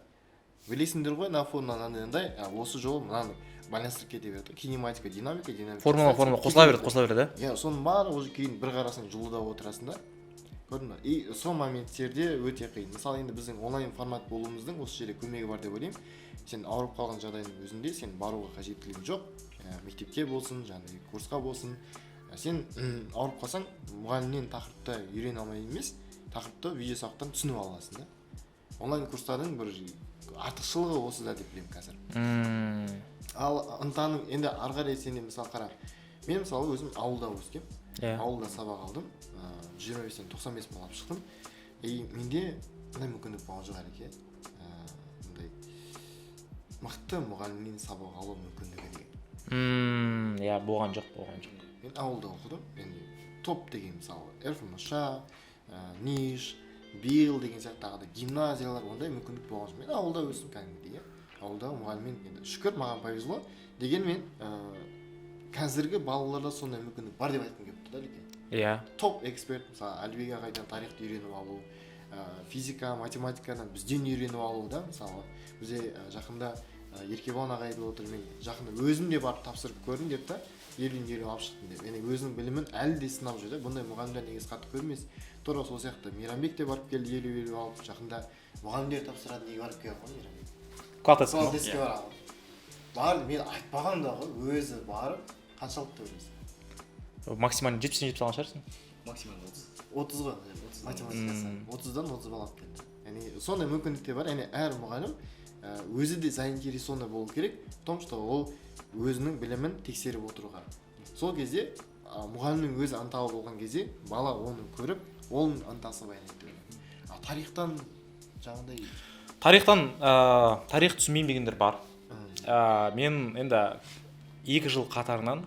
Білесіңдер ғой, нафоннан андай, осы жолы мынаны байланыстырып кете береді. Кинематика, динамика.
Формула қосыла береді, да?
Иә, соның барлығы уже кейін бір қарасаң жылыда отырасың да. Көрдің ба? И сол моменттерде өте қиын. Мысалы енді біздің онлайн формат болуымыздың осы жерде көмегі бар деп ойлаймын. Сен ауырып қалған жағдайдың өзінде сен баруға қажеттілігің жоқ. Мектепке болсын, жаңағы курсқа болсын. Сен ауырып қалсаң, мұғалімнен тақырыпты үйрене алмай емес, тақырыпты видеосабақтан түсініп аласың да. Онлайн курстардың бір артықшылығы осы да деп білемін қазір. Ал ынтаның енді ары қарай сенде мысалы қара. Мен мысалы өзім ауылда өскем. Ауылда сабақ алдым. 25-тен 95 бал алып шықтым. Менде мындай мүмкіндік болған жоқ әрине. Мындай мықты мұғалімнен сабақ алу мүмкіндігі деген.
Иә, болған жоқ.
Мен ауылда оқыдым. Енді топ деген мысалы РФМШ, НИШ, БИЛ деген сияқты гимназиялар, ондай мүмкіндік болған жоқ. Мен ауылда өстім кәдімгідей. Ауылда мұғаліммен енді шүкір маған повезло. Дегенмен қазіргі балаларда сондай мүмкіндік бар деп айтқым келіп тұр да.
Иә.
Топ эксперт, мысалы Әлібек ағайдан тарихты үйреніп алу, физика, математикадан бізден үйреніп алу да, мысалы бізде жақында Еркебұлан ағай айтып отыр, мен жақында өзім де барып тапсырып көрдім деп та, елу алып шықтым деп. Яғни өзінің білімін әлі де сынап жүр да. Бұндай мұғалімдер негізі қатты көрмес. Тура сол сияқты Мейрамбек те барып келді, елу алып, жақында мұғалімдер тапсырады, неге барып келіп қойған Мейрамбек.
Калтеске
барады. Барды, мен айтпаған да ғой, өзі барып қаншалықты көрмесін.
Максимально 70-70 алған шығарсың?
Максимально
30 ғой, математикасы. 30-дан 30 бал алып келді. Яғни сондай мүмкіндіктер бар. Яғни әр мұғалім өзі де заинтересованный болу керек, в том, что ол өзінің білімін тексеріп отыруға. Сол кезде мұғалімнің өзі ынталы болған кезде бала оны көріп, оның ынтасы баяндайды. Тарихтан жаңағыдай
тарих түсінбеймін дегендер бар. Мен енді 2 жыл қатарынан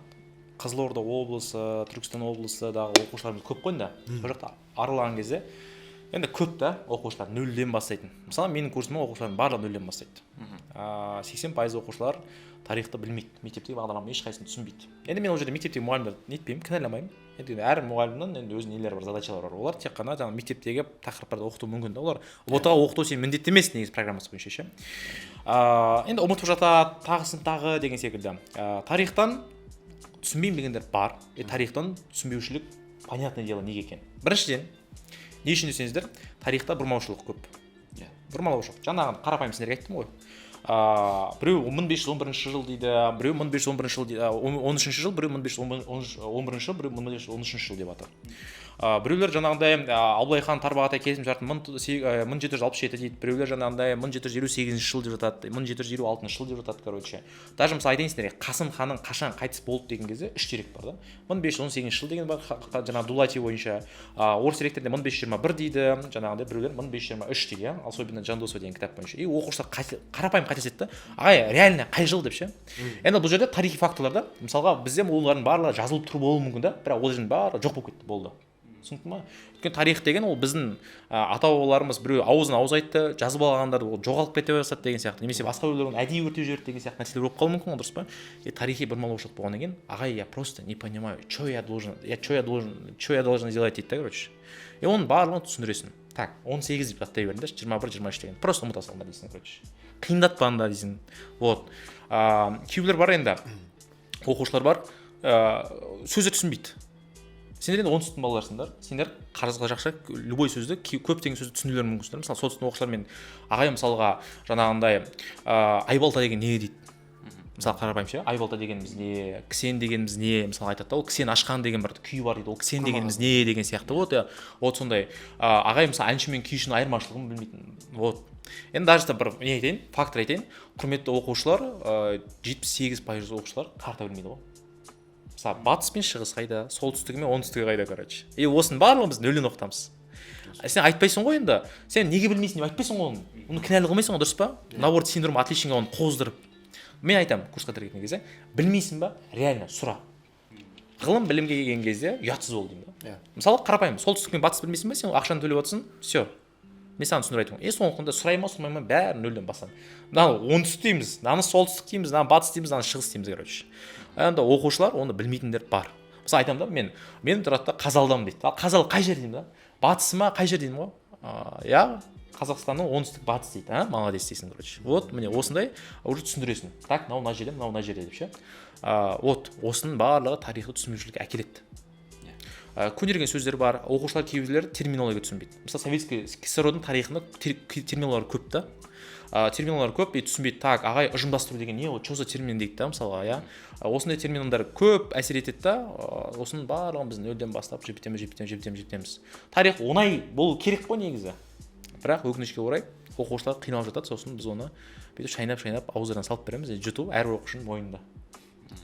Қызылорда облысы, Түркістан облысыдағы оқушыларымыз көп қой енді. Сол жақта аралаған кезде енді көп та оқушылар 0-ден бастайтын. Мысалы менің курсымда оқушылардың барлығы 0-ден бастайды. 80% оқушылар тарихты білмейді, мектептегі бағдарламаны ешқайсысын түсінбейді. Енді мен ол жерде мектептегі мұғалімдерді нетпеймін, кінәламаймын. енді әр мұғалімнің енді өзінің нелері бар, задачалары бар. Олар тек қана жаңағы мектептегі тақырыптарды оқыту мүмкін да. Олар ұбт-ға оқыту сен міндетті емес негізі программасы бойынша ше. Енді ұмытып жатады, тағы деген секілді. Тарихтан түсінбеймін дегендер бар. Тарихтан түсінбеушілік понятное дело неге екен. Біріншіден, не үшін десеңіздер, тарихта бұрмаушылық көп. Бұрмалаушылық. Жаңағы қарапайым сендерге айттым ғой. Біреу 1511 жыл дейді, біреу 1511 жыл дейді, 13 жыл, біреу 1511 жыл, біреу 1513 жыл деп атыр. Біреулер жаңағындай Абылай хан Тарбағатай келісім-шартын 1767 дейді, біреулер жаңағындай 1758 жыл деп жатады, 1756 жыл деп жатады, короче. Даже мысалы айтайын сендерге, Қасым ханның қашан қайтыс болды деген кезде 3 дерек бар да. 1518 жыл деген бар, жаңағы Дулати бойынша. Орыс деректерде 1521 дейді, жаңағындай біреулер 1523 дейді, особенно Жандосова деген кітап бойынша. И оқушылар қарапайым қателеседі да. Ағай, реально қай жыл деп ше. Енді бұл жерде тарихи фактыларда, мысалға бізде олардың барлығы жазылып тұрып болуы мүмкін да, бірақ ол жердің барлығы жоқ болып кетті, болды. Түсінікті ма? Өйткені тарих деген ол біздің ата-бабаларымыз біреу аузына ауыз айтты, жазып алғандарды ол жоғалып кете бастады деген сияқты, немесе басқа біреулер оны әдейі өртеп жіберді деген сияқты нәрселер болып қалуы мүмкін, дұрыс па? Тарихи бұрмалаушылық болғаннан кейін, ағай, я просто не понимаю, что я должен делать дейді, короче. И оның барлығын түсіндіресің. Так, 18 деп аттай беріңдерші, 21-23 деген. Просто ұмыта салыңдар дейсің, короче. Қиындатпаңдар дейсің. Вот. Кейбіреулер бар енді, оқушылар бар, сөзді түсінбейді. Сендер енді оңтүстіктің балаларсыңдар, сендер қарызға жақша любой сөзді, көптеген сөзді түсіндірулер мүмкінсіңдер. Мысалы, солтүстіктің оқушылар мен ағай мысалға жаңағындай айбалта деген не дейді. Мысалы қарапайым ше, айбалта дегеніміз не, кісен дегеніміз не, мысалы айтады да, ол кісен ашқан деген бір күй бар дейді, ол кісен дегеніміз не деген сияқты. Вот сондай. Ағай мысалы әнші мен күйшінің айырмашылығын білмейтін. Вот. Енді даже бір не айтайын, фактор айтайын, құрметті оқушылар, 78% оқушылар карта білмейді ғой. Батыс пен шығыс қайда, солтүстігі мен оңтүстігі қайда, короче. И осының барлығын біз нөлден оқытамыз. Сен айтпайсың ғой енді, сен неге білмейсің деп айтпайсың ғой оны. Оны кінәлі қылмайсың ғой, дұрыс па? Наоборот, синдром отличника оны қоздырып. Мен айтамын курсқа келген кезде, білмейсің ба? Реально сұра. Ғылым білімге келген кезде ұятсыз бол деймін да. Мысалы қарапайым, солтүстік пен батыс білмейсің ба? Сен ақшаны төлеп отырсың, все. Мен саған түсіндіріп айтамын. Сондықтан да сұрай ма, сұрмай ма, бәрін нөлден басам. Мынаны оңтүстік дейміз, мынаны солтүстік дейміз, мынаны батыс дейміз, мынаны шығыс дейміз, короче. Енді оқушылар оны білмейтіндер бар. Мысалы айтамын да, мен тұрады да Қазалдамын дейді. Ал Қазал қай жер деймін да? Батысы ма, қай жер деймін ғой? Я Қазақстанның оңтүстік батыс дейді, молодец дейсің, короче. Вот, міне осындай уже түсіндіресің. Так, мына жерде, мына жерде деп ше. Вот, осының барлығы тарихи түсінбеушілікке әкеледі. Көнерген сөздер бар, оқушылар кейбіреулер терминология түсінбейді. Мысалы Советский КСР-дің тарихында терминалар көп та. Терминалар көп, түсінбейді. Так, ағай, ұжымдастыру деген не, что за термин дейді да, мысалға, я. Осындай терминдар көп әсер етеді да, осының барлығын біз нөлден бастап жептеміз. Тарих оңай болу керек қой негізі. Бірақ өкінішке орай оқушылар қиналып жатады, сосын біз оны бүйтіп шайнап ауыздарынан салып береміз, жұту әрбір оқушының мойнында.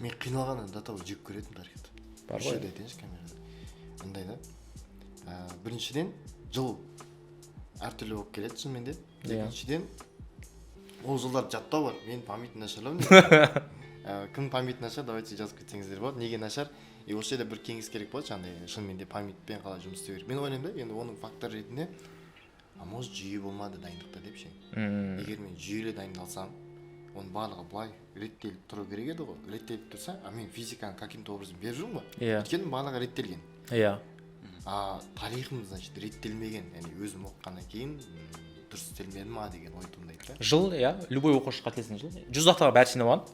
Мен қиналғаннан даталы жек көретін тарихты.
Бар ғой.
Айтайыншы камерада. Мындай да. Біріншіден жыл әртүрлі болып келеді шынымен де. Екіншіден ол жылдар жаттау бар. Мен памятім нашарлау. Кім памяті нашар, давайте жазып кетсеңіздер болады. Неге нашар? Осы жерде бір кеңес керек болады, жаңағыдай шынымен де памятпен қалай жұмыс істеу керек. Мен ойлаймын да, енді оның фактор ретінде может жүйе болмады дайындықта деп ше. Егер мен жүйелі дайындалсам, оның барлығы былай реттеліп тұру керек еді ғой. Реттеліп тұрса, мен физиканың каким-то образын беріп жүрмін ғой. Өйткені барлығы реттелген.
Иә.
Тарихым, значит, реттелмеген. Яғни өзім оқығаннан кейін дұрыс істелмеді ма деген ой туындайды.
Жыл, иә, любой оқушы қателескен жыл. 100 датаға бәрі сеніп алған.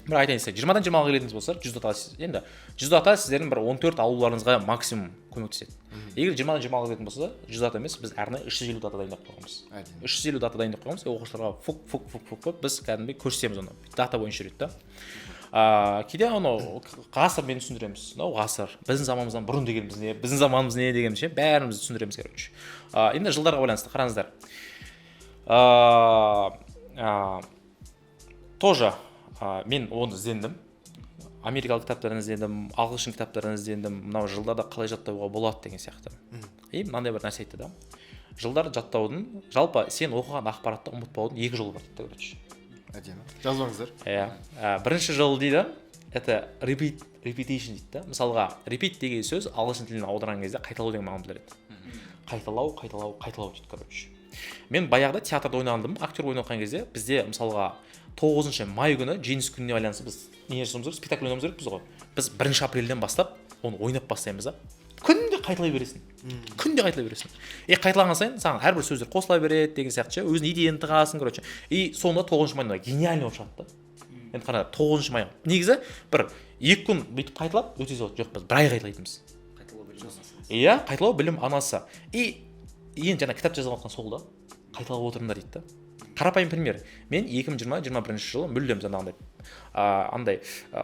Бір айтайын сіздер, 20-дан 20-ға келетіңіз болса, 100 дата енді 100 дата сіздердің бір 14 алуларыңызға максимум көмектеседі. Егер 20-дан 20-ға келетін болса, 100 дата емес, біз арнайы 350 дата дайындап қойғанбыз. 350 дата дайындап қойғанбыз, оқушыларға фук біз кәдімгідей көрсетеміз оны. Дата бойынша жүреді да. Кейде оны ғасыр мен түсіндіреміз. Ғасыр, біздің заманымыздан бұрын дегеніміз не, біздің заманымыз не дегеніміз ше, бәрімізді түсіндіреміз, короче. Енді жылдарға байланысты қараңыздар. Тоже мен оны іздендім. Америкалық кітаптарын іздендім, ағылшын кітаптарын іздендім. Мынау жылдарда қалай жаттауға болады деген сияқты. И мынандай бір нәрсе айтты да. Жылдар жаттаудың, жалпы сен оқыған ақпаратты ұмытпаудың 2 жолы бар дейді, короче.
Әдемі. Жазбаңыздар.
Бірінші жол дейді, это repetition дейді да. Мысалға, repeat деген сөз ағылшын тіліне аударған кезде қайталау деген мағынаны білдіреді. Қайталау дейді, короче. Мен баяғыда театрда ойнағандым, актер ойнаған кезде бізде мысалға 9 май күні жеңіс күніне байланысты біз не жасауымыз керек, спектакль ойнауымыз керек біз ғой. Біз 1 апрельден бастап оны ойнап бастаймыз да, күнде қайталай бересің. Күнде қайталай бересің. Қайталаған сайын саған әрбір сөздер қосыла береді деген сияқты ше, өзің идеяны тығасың, короче. И соңында 9-шы майында гениальный болып шығады да. Енді қара 9-шы май. Негізі бір 2 күн бүйтіп қайталап өте салады. Жоқ, біз бір ай қайталайтынбыз.
Қайталау білім анасы.
Иә, қайталау білім анасы. И енді жаңа кітап жазып жатқан сол да. Қайталап отырыңдар дейді да. Қарапайым пример. Мен 2020-21 жылы мүлдем жаңағындай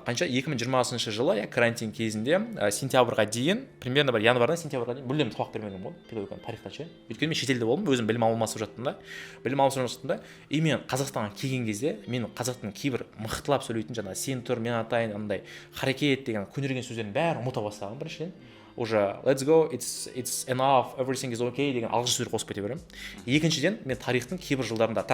қанша 2020 жылы карантин кезінде сентябрьға дейін, примерно бір январдан сентябрьға дейін мүлдем сабақ бермедім ғой, педагогиканың тарихта ше. Өйткені мен шетелде болдым, өзім білім алмасып жаттым да. Білім алмасып жаттым да. И мен Қазақстанға келген кезде мен қазақтың кейбір мықтылап сөйлейтін жаңа сен тұр, мен атайын, андай харекет деген көнерген сөздердің бәрін ұмыта бастағанмын біріншіден. Уже let's go, it's enough, everything is okay деген алғашқы сөздер қосып кете беремін. Екіншіден мен тарихтың кейбір жылдарында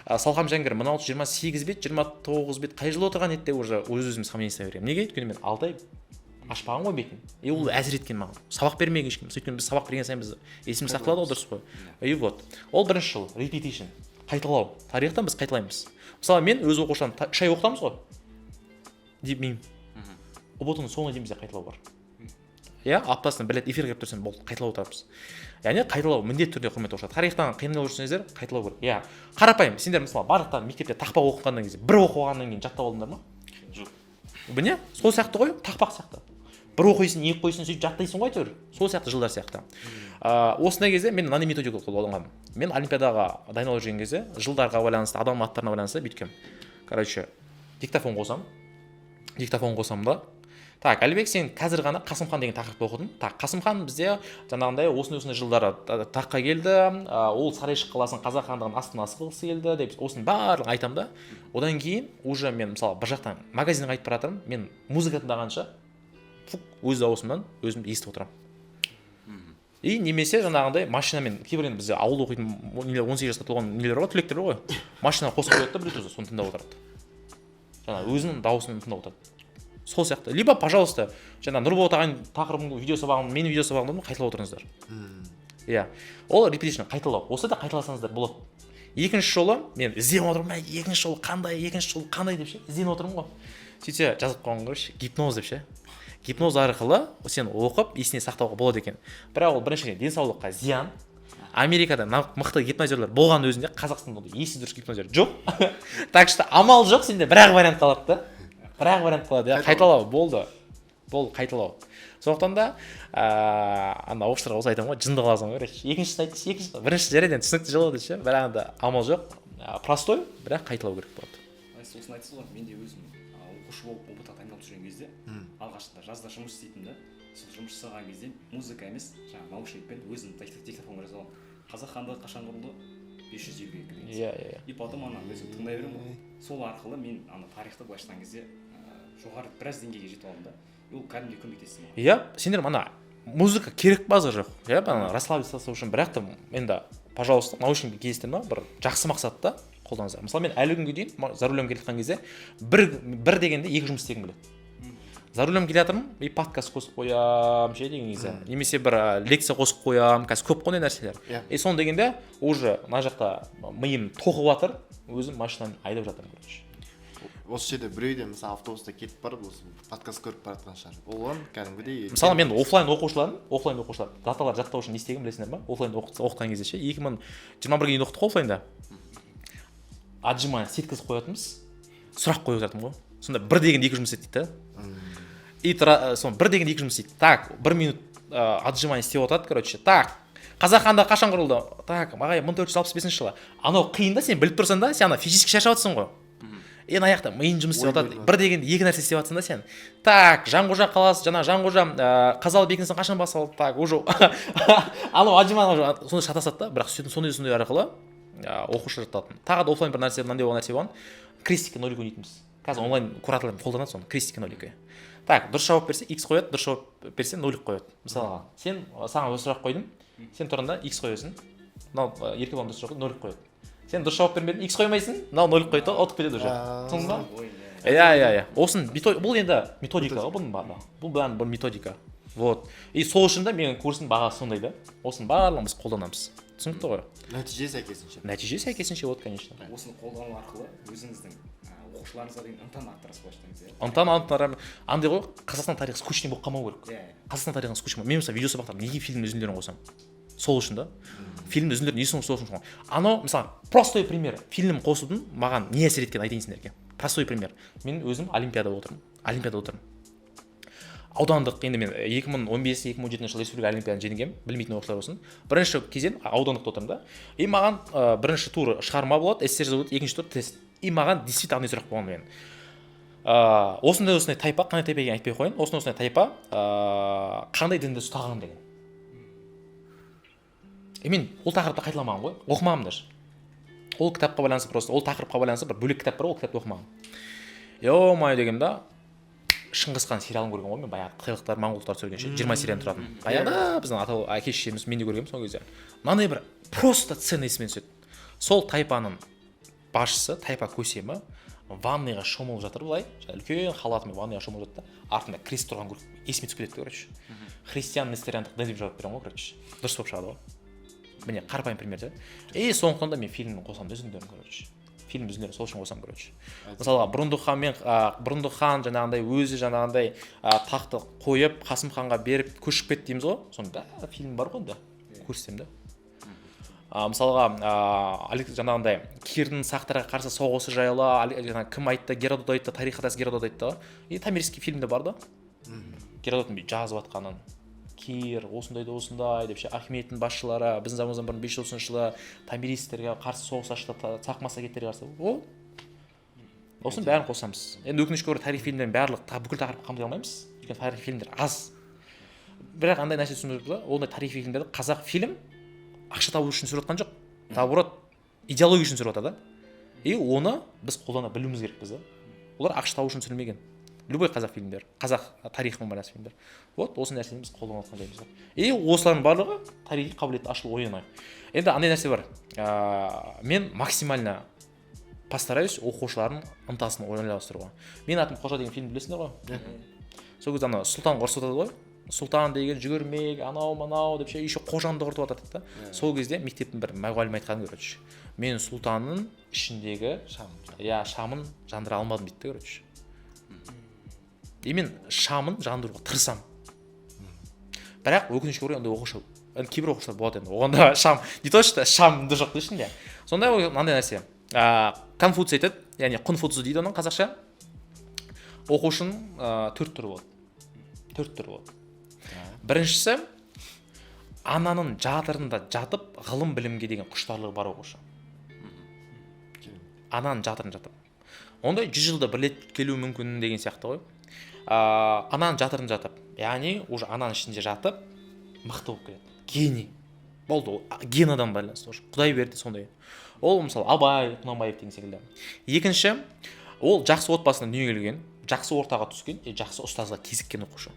Салқам Жәңгір 1628 бет, 29 бет қай жылы отырған еді деп уже өз-өзім сомнение жасай беремін. Неге? Өйткені мен 6 ай ашпаған ғой бетін. И ол әсер еткен маған. Сабақ бермеген ешкім. Өйткені біз сабақ берген сайын біз есіміз сақталады ғой, дұрыс қой. И вот. Ол бірінші жыл, repetition, қайталау. Тарихтан біз қайталаймыз. Мысалы мен өз оқушыларым шай оқытамыз ғой. Деймін. ұбт-ның соңына дейін бізде қайталау бар. Иә, аптасына бір рет эфир келіп тұрсам болды, қайталау отырамыз. Яғни қайталау міндетті түрде құрметті оқушылар. Тарихтан қиналып жүрсеңіздер, қайталау керек. Иә. Қарапайым, сендер мысалы барлықтан мектепте тақпақ оқығаннан кейін, бір оқығаннан кейін жаттап алдыңдар ма?
Жоқ.
Міне, сол сияқты ғой, тақпақ сияқты. Бір оқисың, екі қойсың, сөйтіп жаттайсың ғой әйтеуір. Сол сияқты жылдар сияқты. Осындай кезде мен мынандай методика қолданғанмын. Мен олимпиадаға дайындалып жүрген кезде жылдарға байланысты, адам аттарына байланысты бүйткем. Короче, диктофон қосам да. Так, Әлібек, сен қазір ғана Қасымхан деген тақырыпты оқыдың. Так, Қасымхан бізде жаңағындай осындай жылдары таққа келді, ол Сарайшық қаласының қазақ хандығының астына асқысы келді деп осының барлығын айтамын да. Одан кейін уже мен мысалы бір жақтан магазинге қайтып бара жатырмын, мен музыка тыңдағанша өз дауысымнан өзімді естіп отырамын. И немесе жаңағындай машинамен, кейбір енді бізде ауылда оқитын 18 жасқа толған нелер ғой, түлектер ғой. Машинаға қосып қояды да Bluetooth, соны тыңдап отырады. Жаңа өзінің дауысын тыңдап отырады. Сол сияқты. Либо, пожалуйста, жаңа Нұрболат ағайын тақырыбын видео сабағын, менің видео сабағымды қайталап отырыңыздар. Иә. Ол repetition, қайталау. Осы да қайталасаңыздар болады. Екінші жолы мен ізденіп отырмын, екінші жолы қандай деп ше, ізденіп отырмын ғой. Сөйтсе жазып қойған ғой, гипноз деп ше. Гипноз арқылы сен оқып, есіне сақтауға болады екен. Бірақ ол біріншіден денсаулыққа зиян. Америкада мықты гипнозерлер болған өзінде Қазақстанда есі дұрыс гипнозер жоқ. Так что амал жоқ, сенде бір-ақ вариант қалады да. Бір-ақ вариант қалады, қайталау, болды, қайталау. Сондықтан да, ана оқушыларға осы айтамын ғой, жынды қаласың ғой, бірінші жарайдан түсінікті жылы ше, бірақ анда амал жоқ, простой, бірақ қайталау керек болады.
Сосын айтсыз ғой, мен де өзім оқушы болып ұбт-ға дайындалып жүрген кезде, алғашында жазда жұмыс істейтін да, сол жұмыс жасаған кезде музыка емес, жаңағы наушникпен өзім диктофонға жазамын. Қазақ хандығы қашан құрылды? 522 деген.
Иә.
И потом ана өзім тыңдай беремін ғой. Сол арқылы мен ана тарихты былайша айтқан кезде жоғары біраз деңгейге жетіп алдым да. Ол кәдімгідей көмектесті маған.
Иә, сендер ана музыка керек база жоқ. Иә, ана расслабиться үшін, бірақ та енді, пожалуйста, наушникті кездестірме, бір жақсы мақсатта қолданыңыздар. Мысалы мен әлі күнге дейін за рулем келе жатқан кезде бір дегенде екі жұмыс істегім келеді. За рулем келе жатырмын, и подкаст қосып қоямын ше деген кезде, немесе бір лекция қосып қоямын, қазір көп қой нәрселер. И соны дегенде уже мына жақта миым тоқып жатыр, өзім машинаны айдап жатырмын, короче.
Осы жерде біреуде мысалы автобуста кетіп барып осы подкаст көріп бара жатқан шығар. Оған кәдімгідей.
Мысалы мен офлайн оқушылар даталар жаттау үшін не істеген білесіңдер ма? Офлайн оқытқан кезде ше 2021-ге дейін оқыттық офлайнда. Отжимание сеткізіп қоятынбыз, сұрақ қойып жатырмын ғой. Сонда бір деген екі жұмыс істейді да. И соны бір деген екі жұмыс істейді. Так, 1 минут отжимание істеп отырады, короче. Так, Қазақ хандығы қашан құрылды? Так, ағай 1465 жылы. Анау қиын да, сен біліп тұрсың да, сен ана физически шаршап жатсың ғой. Ең аяқта миың жұмыс істеп жатады. Бір дегенде екі нәрсе істеп жатсың да сен. Так, Жанқожа қаласы, жаңа Жанқожа Қазалы бекінісін қашан басталды? Так, уже анау отжимание сонда шатасады да, бірақ сондай арқылы оқушы жатталатын. Тағы да офлайн бір нәрсе, мынандай болған нәрсе болған. Крестики нолик ойнайтынбыз. Қазір онлайн кураторлар қолданады соны, крестики нолик. Так, дұрыс жауап берсе x қояды, дұрыс жауап берсе нолик қояды. Мысалға, саған бір сұрақ қойдым, сен тұрғанда x қоясың, мынау еркебұлан дұрыс жауап қойды, нолик қояды. Сен дұрыс жауап бермедің, x қоймайсың, мынау нолик қойды, ұтып кетеді уже. Түсіндің ба? Иә. Бұл енді методика ғой бұның барлығы. Бұл бір методика. Вот. И сол үшін де менің курстың бағасы сондай да. Осының барлығын біз қолданамыз. Түсінікті ғой?
Нәтиже сәйкесінше.
Вот, конечно.
Осыны қолдану арқылы өзіңіздің оқушыларыңызға деген ынтаны арттырасыз былайша айтқан кезде.
ынтаны андай ғой, қазақстан тарихы скучный болып қалмау керек.
Иә.
Қазақстан тарихы скучный. Мен мысалы видео сабақтарда неге фильмнің үзінділерін қосамын? Сол үшін да. Фильмнің үзінділерін не сол үшін қосамын? Анау мысалы простой пример. Фильм қосудың маған не әсер еткенін айтайын сендерге. Простой пример. Мен өзім олимпиадада отырмын. Аудандық, енді мен 2015-2017 жылы республика олимпиаданы жеңгенмін, білмейтін оқушылар болсын. Бірінші кезең аудандықта отырмын да. И маған бірінші тур шығарма болады, эссе жазу болады, екінші тур тест. И маған действительно андай сұрақ болған мен. Осындай тайпа, қандай тайпа екенін айтпай қояйын. Осындай тайпа қандай дінді ұстаған деген. Мен ол тақырыпты қайталамаған ғой, оқымағанмын даже. Ол кітапқа байланысты просто, ол тақырыпқа байланысты бір бөлек кітап бар, ол кітапты оқымағанмын. Ё-май дегенде да Шыңғыс хан сериалын көрген ғой мен, баяғы қытайлықтар, моңғолдар түсірген 20 сериядан тұратын. Баяғыда біздің әке шешеміз мен де көргенмін сол кезде. Мынандай бір просто сцена есіме түседі. Сол тайпаның басшысы, тайпа көсемі ванныйға шомылып жатыр былай, үлкен халатымен ванныйға шомылып жатты. Артында крест тұрған көріп есіме түсіп кетті, короче. Христиан несториандық дін деп жауап беремін ғой, короче. Дұрыс болып шығады ғой. Міне қарапайым пример да. И сондықтан да мен фильмнің қосамын үзінділерін, короче. Фильм үзінділерін сол үшін қосамын, короче. Мысалға бұрындық хан жаңағындай өзі жаңағындай тақты қойып Қасым ханға беріп көшіп кетті дейміз ғой. Соның бәрі фильм бар ғой да. Көрсетсем да. Мысалға жаңағындай Кирдің сақтарға қарсы соғысы жайлы кім айтты, Геродот айтты, тарихатасы Геродот айтты. И Тамирский фильмде бар да. Геродоттың жазып жатқанын. Кир осындай деп ше Ахметтің басшылары біздің заманымыздан бұрын 530 жылы Тамиристерге қарсы соғыс ашты, сақ массагеттерге қарсы. Осының бәрін қосамыз. Енді өкінішке орай тарих фильмдерін барлық бүкіл тақырыпты қамти алмаймыз. Өйткені тарих фильмдер аз. Бірақ андай нәрсе түсініп тұрды, ондай тарих фильмдерді қазақ фильм ақша табу үшін түсіріп жатқан жоқ. Наоборот, идеология үшін түсіріп жатыр да. И оны біз қолдана білуіміз керекпіз да. Олар ақша табу үшін түсірілмеген. Любой қазақ фильмдер, қазақ тарихымен байланысты фильмдер. Вот осы нәрсені біз қолданып жатқан жайымыз. И осылардың барлығы тарихи қабілетті ашылып оянайық. Енді андай нәрсе бар. Мен максимально постараюсь оқушылардың ынтасын ойластыруға. Менің атым Қожа деген фильм білесіңдер ғой? Сол кезде ана сұлтан ұрысып жатады ғой. Сұлтан деген жүгірмек, анау деп ше, еще қожамды құртып жатады да. Сол кезде мектептің бір мұғалімі айтқан короче. Мен сұлтанның ішіндегі шамын жандыра алмадым дейді, короче. И мен шамын жандыруға тырысамын. Бірақ өкінішке орай ондай оқушы, кейбір оқушылар болады енді. Оғанда шам, не то что шамды жоқ дейсің де. Сондай мынандай нәрсе. Конфуций айтады, яғни Конфуций дейді оның қазақша. Оқушының 4 түрі болады. 4 түрі болады. Біріншісі, ананың жатырында жатып, ғылым білімге деген құштарлығы бар оқушы. Ананың жатырында жатып. Ондай 100 жылда бір рет келуі мүмкін деген сияқты ғой. Ананың жатырында жатып, яғни уже ананың ішінде жатып, мықты болып келеді. Гений. Болды, генадан байланысты. Құдай берді сондай. Ол мысалы Абай, Құнанбаев деген секілді. Екінші, ол жақсы отбасынан дүниеге келген, жақсы ортаға түскен, жақсы ұстазға кезіккен оқушы.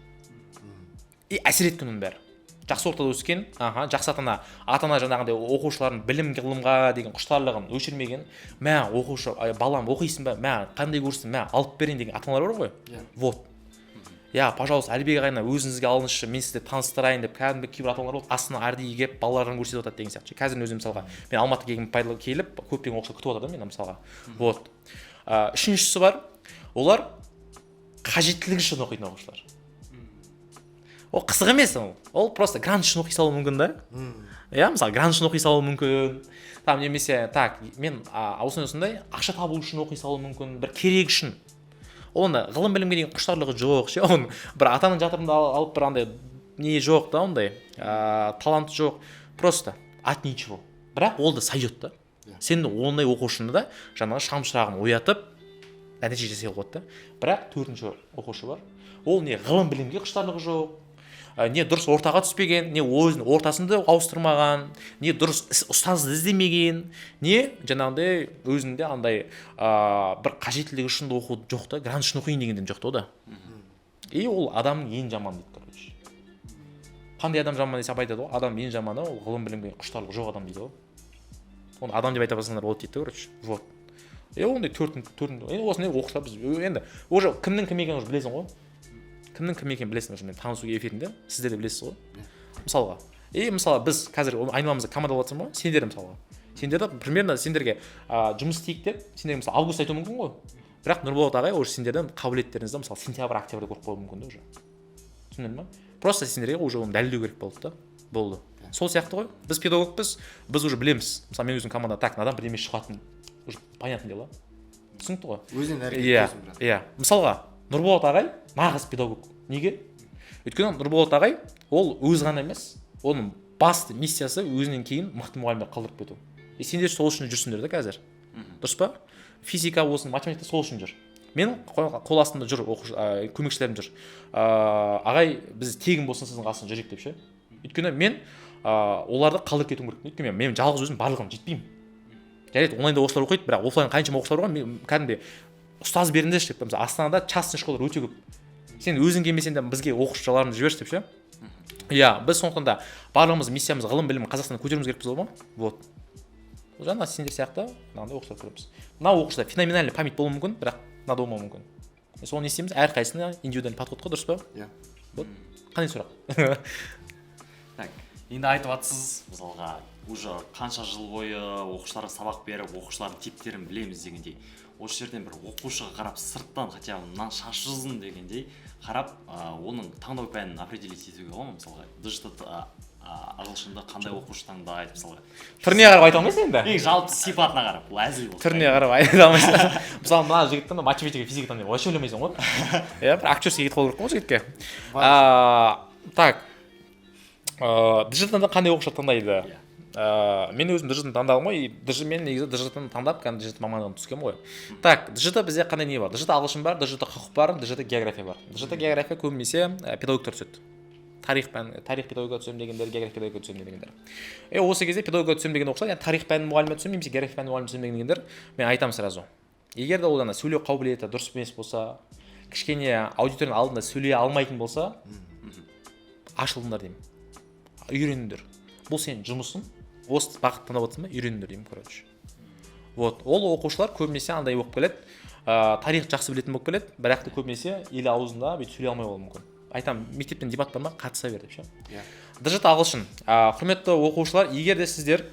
И әсер еткен оның бәрі. Жақсы ортада өскен, жақсы ата-ана жаңағындай оқушылардың білім ғылымға деген құштарлығын өшірмеген. Мә, оқушы, балам оқисың ба? Мә, қандай көрсің? Мә, алып берейін деген ата-аналар бар ғой? Вот. Я, пожалуйста, Әлібек ағайына өзіңізге алыңызшы, мен сізді таныстырайын деп кәдімгі кейбір ата-аналар болды. Астына ардиі келіп, балаларын көрсетіп жатады деген сияқты. Қазір өзім мысалға, мен Алматыға келіп, көптеген оқушылар күтіп жатыр да мені мысалға. Вот. Үшіншісі бар. Олар қажеттілігі үшін оқитын оқушылар. Ол қызық емес ол просто грант үшін оқи салуы мүмкін да. Иә, мысалы грант үшін оқи салуы мүмкін. Там немесе мен осындай ақша табу үшін оқи салуы мүмкін, бір керек үшін. Оны ғылым білімге деген құштарлығы жоқ ше. Оны бір атаның жатырында алып бір андай не жоқ да, ондай таланты жоқ. Просто от ничего. Бірақ ол да сойдет да. Сен ондай оқушыны да жаңағы шамшырағын оятып нәтиже жасай алады да. Бірақ төртінші оқушы бар. Ол не ғылым білімге құштарлығы жоқ. Не дұрыс ортаға түспеген, не өзінің ортасында ауыстырмаған, не дұрыс ұстазды іздемеген, не жаңағындай өзінде андай бір қажеттілігі үшін оқу жоқ та, грант үшін оқиын дегенден жоқ та. И ол адамның ең жаманы дейді, короче. Қандай адам жаман десе айтады ғой, адам ең жаманы ол ғылым білімге құштарлығы жоқ адам дейді ғой. Оны адам деп айта бассаңдар болады дейді, короче. Вот. Ондай төртін. Енді осындай оқушылар біз енді уже кімнің кім екенін уже білесің ғой. Кімнің кім екенін білесің мен танысу эфирінде, сіздер де білесіз ғой. Мысалға. Мысалы біз қазір айналамызда команда болатын ғой, сендер мысалға. Сендерді примерно сендерге жұмыс істейік деп, сендерге мысалы август айтуы мүмкін ғой. бірақ Нұрболат ағай уже сендердің қабілеттеріңізді мысалы сентябрь октябрьде көріп қалуы мүмкін да уже түсіндің ба просто сендерге уже оны дәлелдеу керек болды да болды сол сияқты ғой біз педагогпыз біз уже білеміз мысалы мен өзім командада так мынадан бірдеме шығатын уже понятное дело түсінікті ғой
өзінен әрекет
иә
етесің бірақ
иә мысалға Нұрболат ағай нағыз педагог неге өйткені Нұрболат ағай ол өзі ғана емес оның басты миссиясы өзінен кейін мықты мұғалімдер қалдырып кету и сендер сол үшін жүрсіңдер да қазір дұрыс па физика болсын математика сол үшін жүр мен қол астымда жүр көмекшілерім жүр ағай біз тегін болсын сіздің қасыңызда жүрейік деп ше өйткені мен оларды қалдырып кетуім керек өйткені мен жалғыз өзім барлығын жетпеймін жарайды онлайнда оқушылар оқиды бірақ офлайн қаншама оқушылар бар мен кәдімгідей ұстаз беріңдерші деп мысалы астанада частный школалар өте көп сен өзің келмесең де бізге оқушыларыңды жіберші деп ше иә біз сондықтан да барлығымыз миссиямыз ғылым білім қазақстанды көтеруіміз керекпіз ғой вот жаңа сендер сияқты мынандай оқушылар көреміз мына оқушыда феноменальный память болуы мүмкін бірақ мынада болмауы мүмкін соны не істейміз әрқайсысына индивидуальный подход қой дұрыс па
иә
вот қандай сұрақ
так енді айтып жатсыз мысалға уже қанша жыл бойы оқушыларға сабақ беріп оқушылардың типтерін білеміз дегендей осы жерден бір оқушыға қарап сырттан хотя бы мынаны шашы ұзын дегендей қарап оның таңдау пәнін определить етуге болады ма мысалға джт ағылшынды қандай оқушы таңдайды мысалға
түріне қарап айта алмайсың енді
ең жалпы сипатына қарап бұл әзіл болды
түріне қарап айта алмайсың мысалы мына жігіттің математика физика таңдайды вообще ойламайсың ғой иә бір актерский кетіп қалу керек қой жігітке так джт-ны қандай оқушылар таңдайды мен өзім джт-ны таңдадым ғой мен негізі джт-ны таңдап кәдімгі джт мамандығына түскенмін ғой так джт бізде қандай не бар джт ағылшын бар джт құқық бар джт география бар джт география көбінесе педагогтар түседі тарих педагогика түсемін дегендер география педагогика түсемін дегендер осы кезде педагогика түсемін деген оқушылар тарих пәнінің мұғалімі түсемін немесе география пәнінің мұғалімі түсемін дегендер мен айтамын сразу егер де ол ана сөйлеу қабілеті дұрыс емес болса кішкене аудиторияның алдында сөйлей алмайтын болса ашылыңдар деймін үйреніңдер бұл сенің жұмысың осы бағытты таңдап отырсың ба үйреніңдер деймін короче вот ол оқушылар көбінесе андай болып келеді тарих жақсы білетін болып келеді бірақ та көбінесе ел аузында бүйтіп сөйлей алмай қалуы мүмкін айтамын мектептен дебат бар ма қатыса бер деп ше джт ағылшын құрметті оқушылар егер де сіздер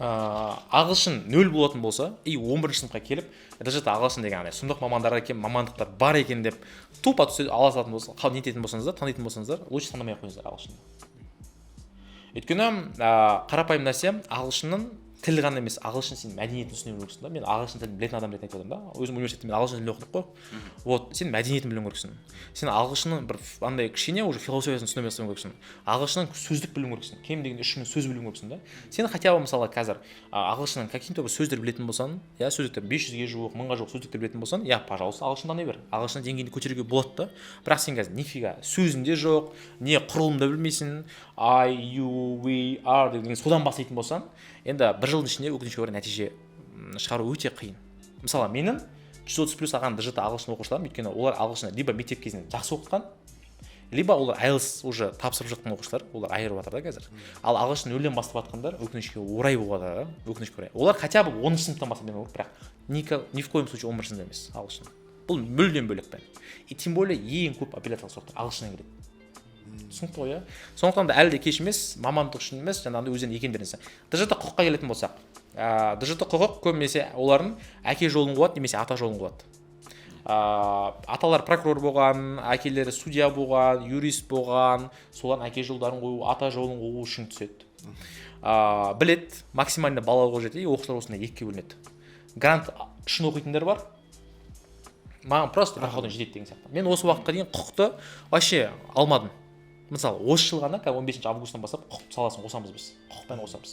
ағылшын 0 болатын болса и 11 сыныпқа келіп джт ағылшын деген андай сұмдық мамандарға келіп мамандықтар бар екен деп тупо ала салатын болса нететін болсаңыздар танитын болсаңыздар лучше таңдамай ақ қойыңыздар ағылшынды өйткені қарапайым нәрсе ағылшынның тіл ғана емес ағылшын сен мәдениетін түсіне білу керексің да мен ағылшын тілін білетін адам ретінде айтып отырмын да өзім университетте мен ағылшын тілінде оқыдық қой вот сен мәдениетін білуің керексің сен ағылшынның бір андай кішкене уже философиясын түсіне бастауың керексің ағылшынның сөздік білуің керексің кем дегенде 3000 сөз білуің керексің да сен хотя бы мысалы қазір ағылшыннан какие-то бір сөздер білетін болсаң иә сөздіктер 500-ге жуық 1000-ға жуық сөздіктер білетін болсаң иә пожалуйста ағылшын таңдай бер ағылшын деңгейінде көтеруге болады да бірақ сен қазір нифига сөзінде жоқ не құрылымды білмейсің I, you, we, are деген содан бастайтын болсаң енді бір жылдың ішінде өкінішке орай нәтиже шығару өте қиын мысалы менің 130+ алған джт ағылшын оқушыларым өйткені олар ағылшынды либо мектеп кезінде жақсы оқыған либо олар IELTS уже тапсырып жатқан оқушылар олар айырып жатыр да қазір ал ағылшын 0-ден бастап жатқандар өкінішке орай болады өкінішке орай олар хотя бы 10 сыныптан бастап бермеу керек бірақ ни в коем случае 11 сыныпта емес ағылшын бұл мүлдем бөлек пән и тем более ең көп апелляциялық сұрақтар ағылшыннан келеді түсінікті ғой иә сондықтан да әлі де кеш емес мамандық үшін емес жаңағыдай өздерінің икемдерінсі джт құқыққа келетін болсақ джт құқық көбінесе олардың әке жолын қуады немесе ата жолын қуады аталар прокурор болған әкелері судья болған юрист болған солардың әке жолдарын қою ата жолын қуу үшін түседі білет максимально балл алуға жетеді оқушылар осындай екіге бөлінеді грант үшін оқитындар бар маған просто проходын жетеді деген сияқты мен осы уақытқа дейін құқықты вообще алмадым мысалы осы жыл ғана 15 августтан бастап құқық саласын қосамыз біз құқықпен қосамыз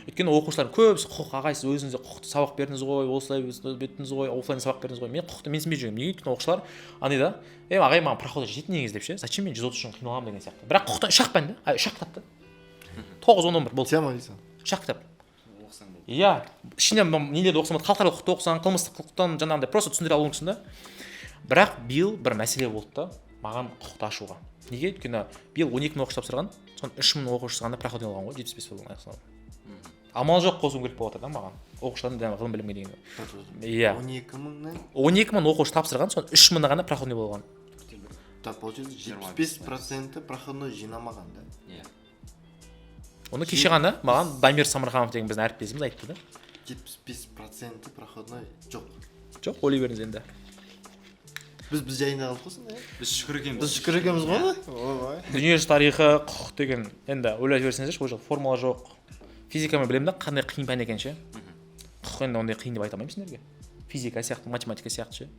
өйткені оқушылар көбісі құқық ағай сіз өзіңізде құқықты сабақ бердіңіз ғой осылай беттіңіз ғой офлайн сабақ бердіңіз ғой мен құқықты менсінбей жүрмін неге өйткені оқушылар андай да ағай маған проходы жетеді негізі деп ше зачем мен 130 үшін қиналамын деген сияқты бірақ құқықтан 3-ақ пән да 3-ақ кітап та 9-10-11 болды
тема дейсің
3-ақ кітап
оқысаң болды
иә ішінен нелерді оқысаң болады халықаралық құқықты оқысаң қылмыстық құқықтан жаңағыдай просто түсіндіре алуың керексің да бірақ биыл бір мәселе болды да маған құқықты ашуға неге өйткені биыл 12 мың оқушы тапсырған соның 3000 оқушысы ғана проходын алған ғой 75 балдан аяқталған амал жоқ қосуым керек болып жатыр да маған оқушылардың ғылым білімге деген иә 12 мың оқушы тапсырған соның 3000 ғана проходной болған
так получается 75% проходной жинамаған да
иә
оны кеше ғана маған Дамир Самарханов деген біздің әріптесіміз айтты да
75% проходной жоқ
жоқ ойлай беріңіз енді.
Біз жайында қалдық қой сонда.
Біз шүкір екенбіз.
Біз шүкір екенбіз ғой. Ой.
Дүниежүзі тарихы, құқық деген енді ойлай берсеңіздерші, ол жоқ формула жоқ. Физикамен білемін да қандай қиын пән екен ше. Құқық енді ондай қиын деп айта алмаймын сендерге. Физика сияқты, математика сияқты ше.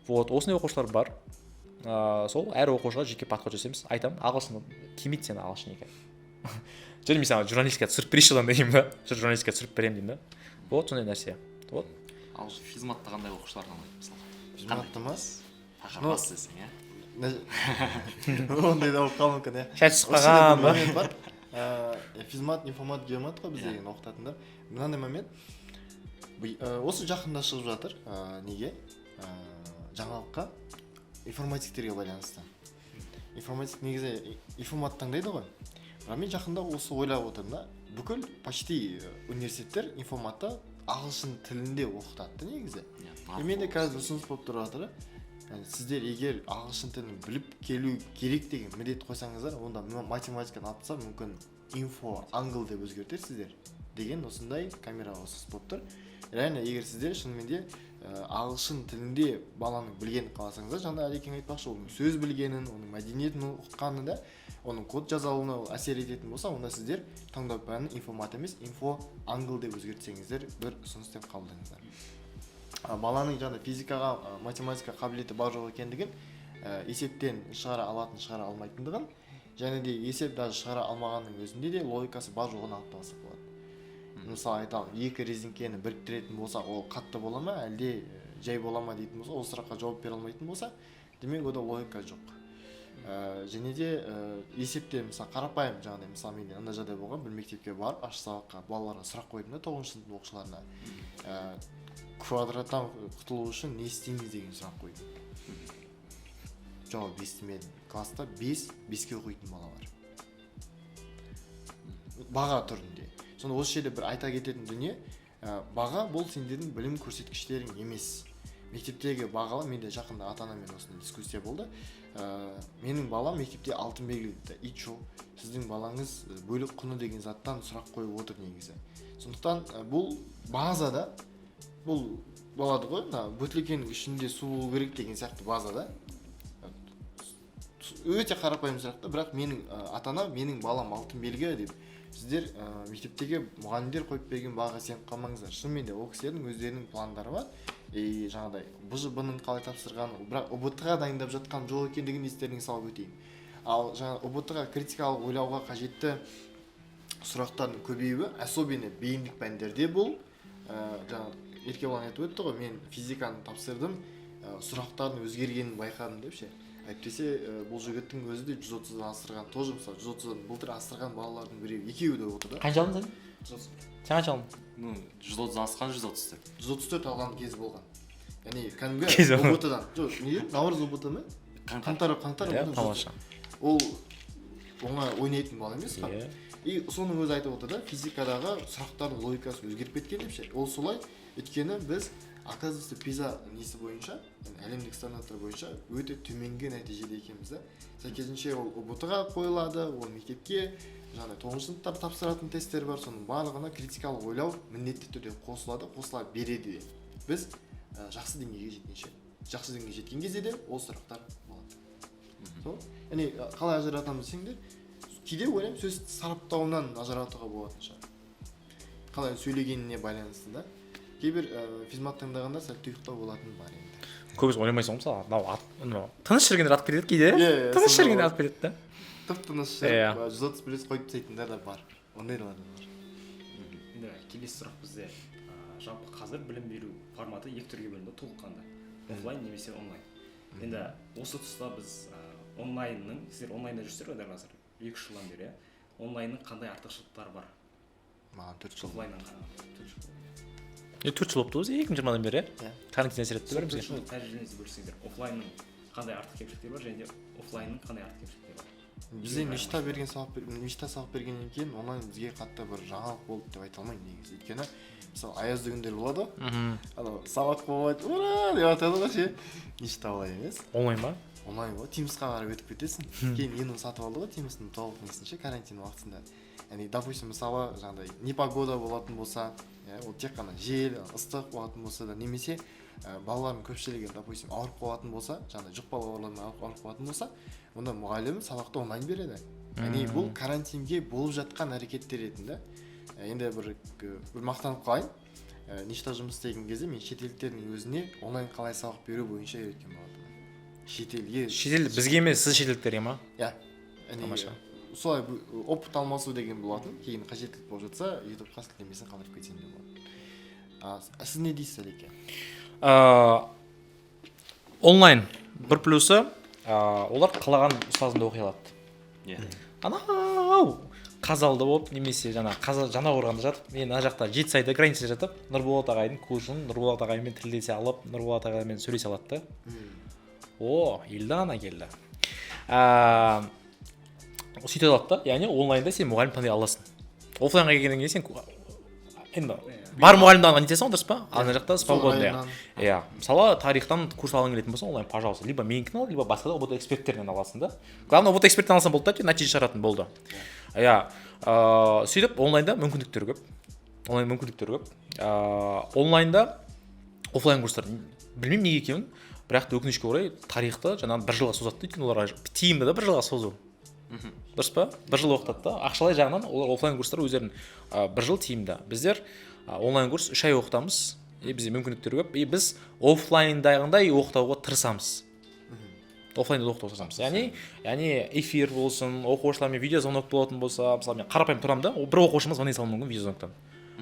Вот, осындай оқушылар бар. Сол әр оқушыға жеке подход жасаймыз. Айтамын, ағылшын келмейді сені ағылшын екен. Және мен саған журналистикаға түсіріп берейінші одан деймін да. Журналистикаға түсіріп беремін деймін да. Вот, сондай нәрсе. Вот.
Ал физматта қандай оқушылар қандай мысалы?
Физматта ма?
Тақырбас десең,
Ондай да болып қалуы мүмкін, иә.
Шәй түсіп қалған ба?
Момент бар. Физмат, информат, геомат қой біз деген оқытатындар. Мынандай момент. Осы жақында шығып жатыр. Неге? Жаңалыққа информатиктерге байланысты. Информатик негізі информат таңдайды ғой. Бірақ мен жақында осы ойлап отырмын да. Бүкіл почти университеттер информатта ағылшын тілінде оқытады негізі. Менде қазір ұсыныс болып тұрып жатыр. Сіздер егер ағылшын тілін біліп келу керек деген міндет қойсаңыздар, онда математиканы алып тастап мүмкін инфо англ деп өзгертесіздер деген осындай камераға ұсыныс болып тұр. Реально егер сіздер шынымен де ағылшын тілінде баланың білгенін қаласаңыздар, жаңа Әлекең айтпақшы, оның сөз білгенін, оның мәдениетін ұққаны да, оның код жазалуына әсер ететін болса, онда сіздер таңдау пәнін информат емес, инфо англ деп өзгертсеңіздер, бір ұсыныс деп қабылдаңыздар. Баланың жаңа физикаға, математика қабілеті бар жоқ екендігін, есептен шығара алатын, шығара алмайтындығын, және де есеп даже шығара алмағанның өзінде де логикасы бар жоғын алып алсақ болады. Мысалы айталық, екі резеңкені біріктіретін болса, ол қатты бола ма, әлде жай бола ма дейтін болса, ол сұраққа жауап бере алмайтын болса, демек ода логика жоқ. Және де есепте мысалы қарапайым жаңағыдай, мысалы менде андай жағдай болған, бір мектепке барып, аш сабаққа балаларға сұрақ қойдым да, 9-шы сынып оқушыларына. Квадраттан құтылу үшін не істейміз деген сұрақ қойдым. Жауап естімедім. Класста 5-ке оқитын бала бар. Баға түрінде. Сонда осы жерде бір айта кететін дүние, баға бұл сендердің білім көрсеткіштерің емес. Мектептегі бағалы, менде жақында ата-анамен осындай дискуссия болды. Менің балам мектепте алтын белгіледі. Ичо, сіздің балаңыз бөлік құны деген заттан сұрақ қойып отыр негізі. Сондықтан бұл базада, бұл болады ғой, бөтелекенің ішінде су болу керек деген сияқты базада. Өте қарапайым сұрақ та, бірақ менің ата-ана менің балам алтын белгі деп сіздер мектептегі мұғалімдер қойып берген бағаға сеніп қалмаңыздар. Шынымен де ол кісілердің өздерінің пландары бар. Жаңағыдай БЖБ-ның қалай тапсырған, бірақ ұбт-ға дайындап жатқан жоқ екендігін естеріңізге салып өтейін. Ал жаңа ұбт-ға критикалық ойлауға қажетті сұрақтардың көбеюі, особенно бейіндік пәндерде бұл, жаңа Еркебұлан айтып өтті ғой, мен физиканы тапсырдым, сұрақтардың өзгергенін байқадым деп ше. Әйтпесе бұл жігіттің өзі де 130-дан асырған, тоже мысалы 130-дан былтыр асырған балалардың біреу, екеуі де отыр да.
Қанша алдың сен? Сен қанша алдың?
130-дан асқан 134.
134 алған кез болған. Яғни кәдімгі ұбт-дан. Жоқ, не? Наурыз ұбт ма? Қаңтар.
Тамаша.
Ол оңай ойнайтын бала емес қой. И соның өзі айтып отыр да, физикадағы сұрақтардың логикасы өзгеріп кеткен деп ше. Ол солай, өйткені біз оказывается пиза несі бойынша, әлемдік стандарттар бойынша өте төменгі нәтижеде екенбіз да. Сәйкесінше ол ұбт-ға қойылады, ол мектепке жаңа 9-шы сыныптар тапсыратын тесттер бар, соның барлығына критикалық ойлау міндетті түрде қосыла береді. Біз жақсы деңгейге жеткенше, жақсы деңгейге жеткен кезде де ол сұрақтар болады. Яғни қалай ажыратамыз десеңдер, кейде ойлаймын сөз сараптауынан ажыратуға болатын шығар. Қалай сөйлегеніне байланысты да. Кейбір физмат таңдағанда сәл тұйықтау болатын бар енді.
Көбісі ойламайсың мысалы, тыныш жүргендер атып кетеді кейде. Тыныш жүргендер атып кетеді да.
Тып-тыныш жүріп, 130 қойып тастайтындар да бар. Ондайлар да бар.
Енді келесі сұрақ бізде жалпы қазір білім беру форматы екі түрге бөлінді толыққанды. Офлайн немесе онлайн. Енді осы тұста біз онлайнның, сіздер онлайнда жүрсіздер ғой дәл қазір 2 жылдан бері, онлайнның қандай артықшылықтары бар?
Маған 4 жыл.
Офлайннан қарағанда 4 жыл.
4 жыл болыпты өзі 2020-дан бері. Карантин әсер етті бәрімізге.
Сол тәжірибеңізді бөліссеңіздер, офлайнның қандай артық кемшіліктері бар және офлайнның қандай артық кемшіліктері бар?
Бізде мешта сабақ бергеннен кейін онлайн бізге қатты бір жаңалық болды деп айта алмаймын негізі. Өйткені мысалы аязды күндер болады ғой. Анау сабақ болады, ура деп атады ғой ше. Мешта олай емес.
Онлайн ба?
Онлайн ғой. Teams'қа қарап өтіп кетесің. Кейін енді сатып алды ғой Teams'ның толық несін ше карантин уақытында. Яғни, допустим, мысалы, жаңағыдай непогода болатын болса, ол тек қана жел, ыстық болатын болса да, немесе балалардың көпшілігі допустим ауырып қалатын болса, жаңағы жұқпалы аурулармен ауырып қалатын болса, онда мұғалім сабақты онлайн береді. Яғни бұл карантинге болып жатқан әрекеттер ретінде. Енді бір мақтанып қалайын. Ништа жұмыс істеген кезде мен шетелдіктердің өзіне онлайн қалай сабақ беру бойынша үйреткен болатынмын.
Шетел бізге емес, сіз шетелдіктерге ма?
Иә. Солай опыт алмасу деген болатын. Кейін қажеттілік болып жатса, YouTube-қа сілтемесін қалдырып кетсем де болады. Сіз не дейсіз, Әлеке?
Онлайн бір плюсы, олар қалаған ұстазында оқи алады. Анау Қазалда болып, немесе жаңа Жаңақорғанда жатып, мен ана жақта Жетісайда границада жатып, Нұрболат ағайдың курсын Нұрболат ағаймен тілдесе алып, Нұрболат ағаймен сөйлесе алады да. Елдана келді. Сөйте алады да, яғни онлайнда сен мұғалім таңдай аласың. Офлайнға келгеннен кейін сен енді бар мұғалімді алған нетесің, дұрыс па? Ана жақта свободный. Иә. Мысалы, тарихтан курс алғың келетін болсаң, онлайн, пожалуйста, либо менікін ал, либо басқа да ОБТ эксперттерінен аласың да. Главное, ОБТ эксперттен алсаң болды да, нәтиже шығаратын болды. Иә. Сөйтіп онлайнда мүмкіндіктер көп. Онлайнда офлайн курстар білмеймін неге екенін, бірақ өкінішке орай тарихты жаңағы бір жылға созады, өйткені оларға тиімді да бір жылға созу. Дұрыс па? Бір жыл оқытады да. Ақшалай жағынан олар офлайн курстар өздерін бір жыл тиімді. Біздер онлайн курс 3 ай оқытамыз. Бізде мүмкіндіктер көп. Біз офлайндағындай оқытуға тырысамыз. Офлайнда оқытуға тырысамыз. Яғни эфир болсын, оқушылармен видеозвонок болатын болса, мысалы мен қарапайым тұрамын да, бір оқушыма звони салуым мүмкін видеозвоноктан.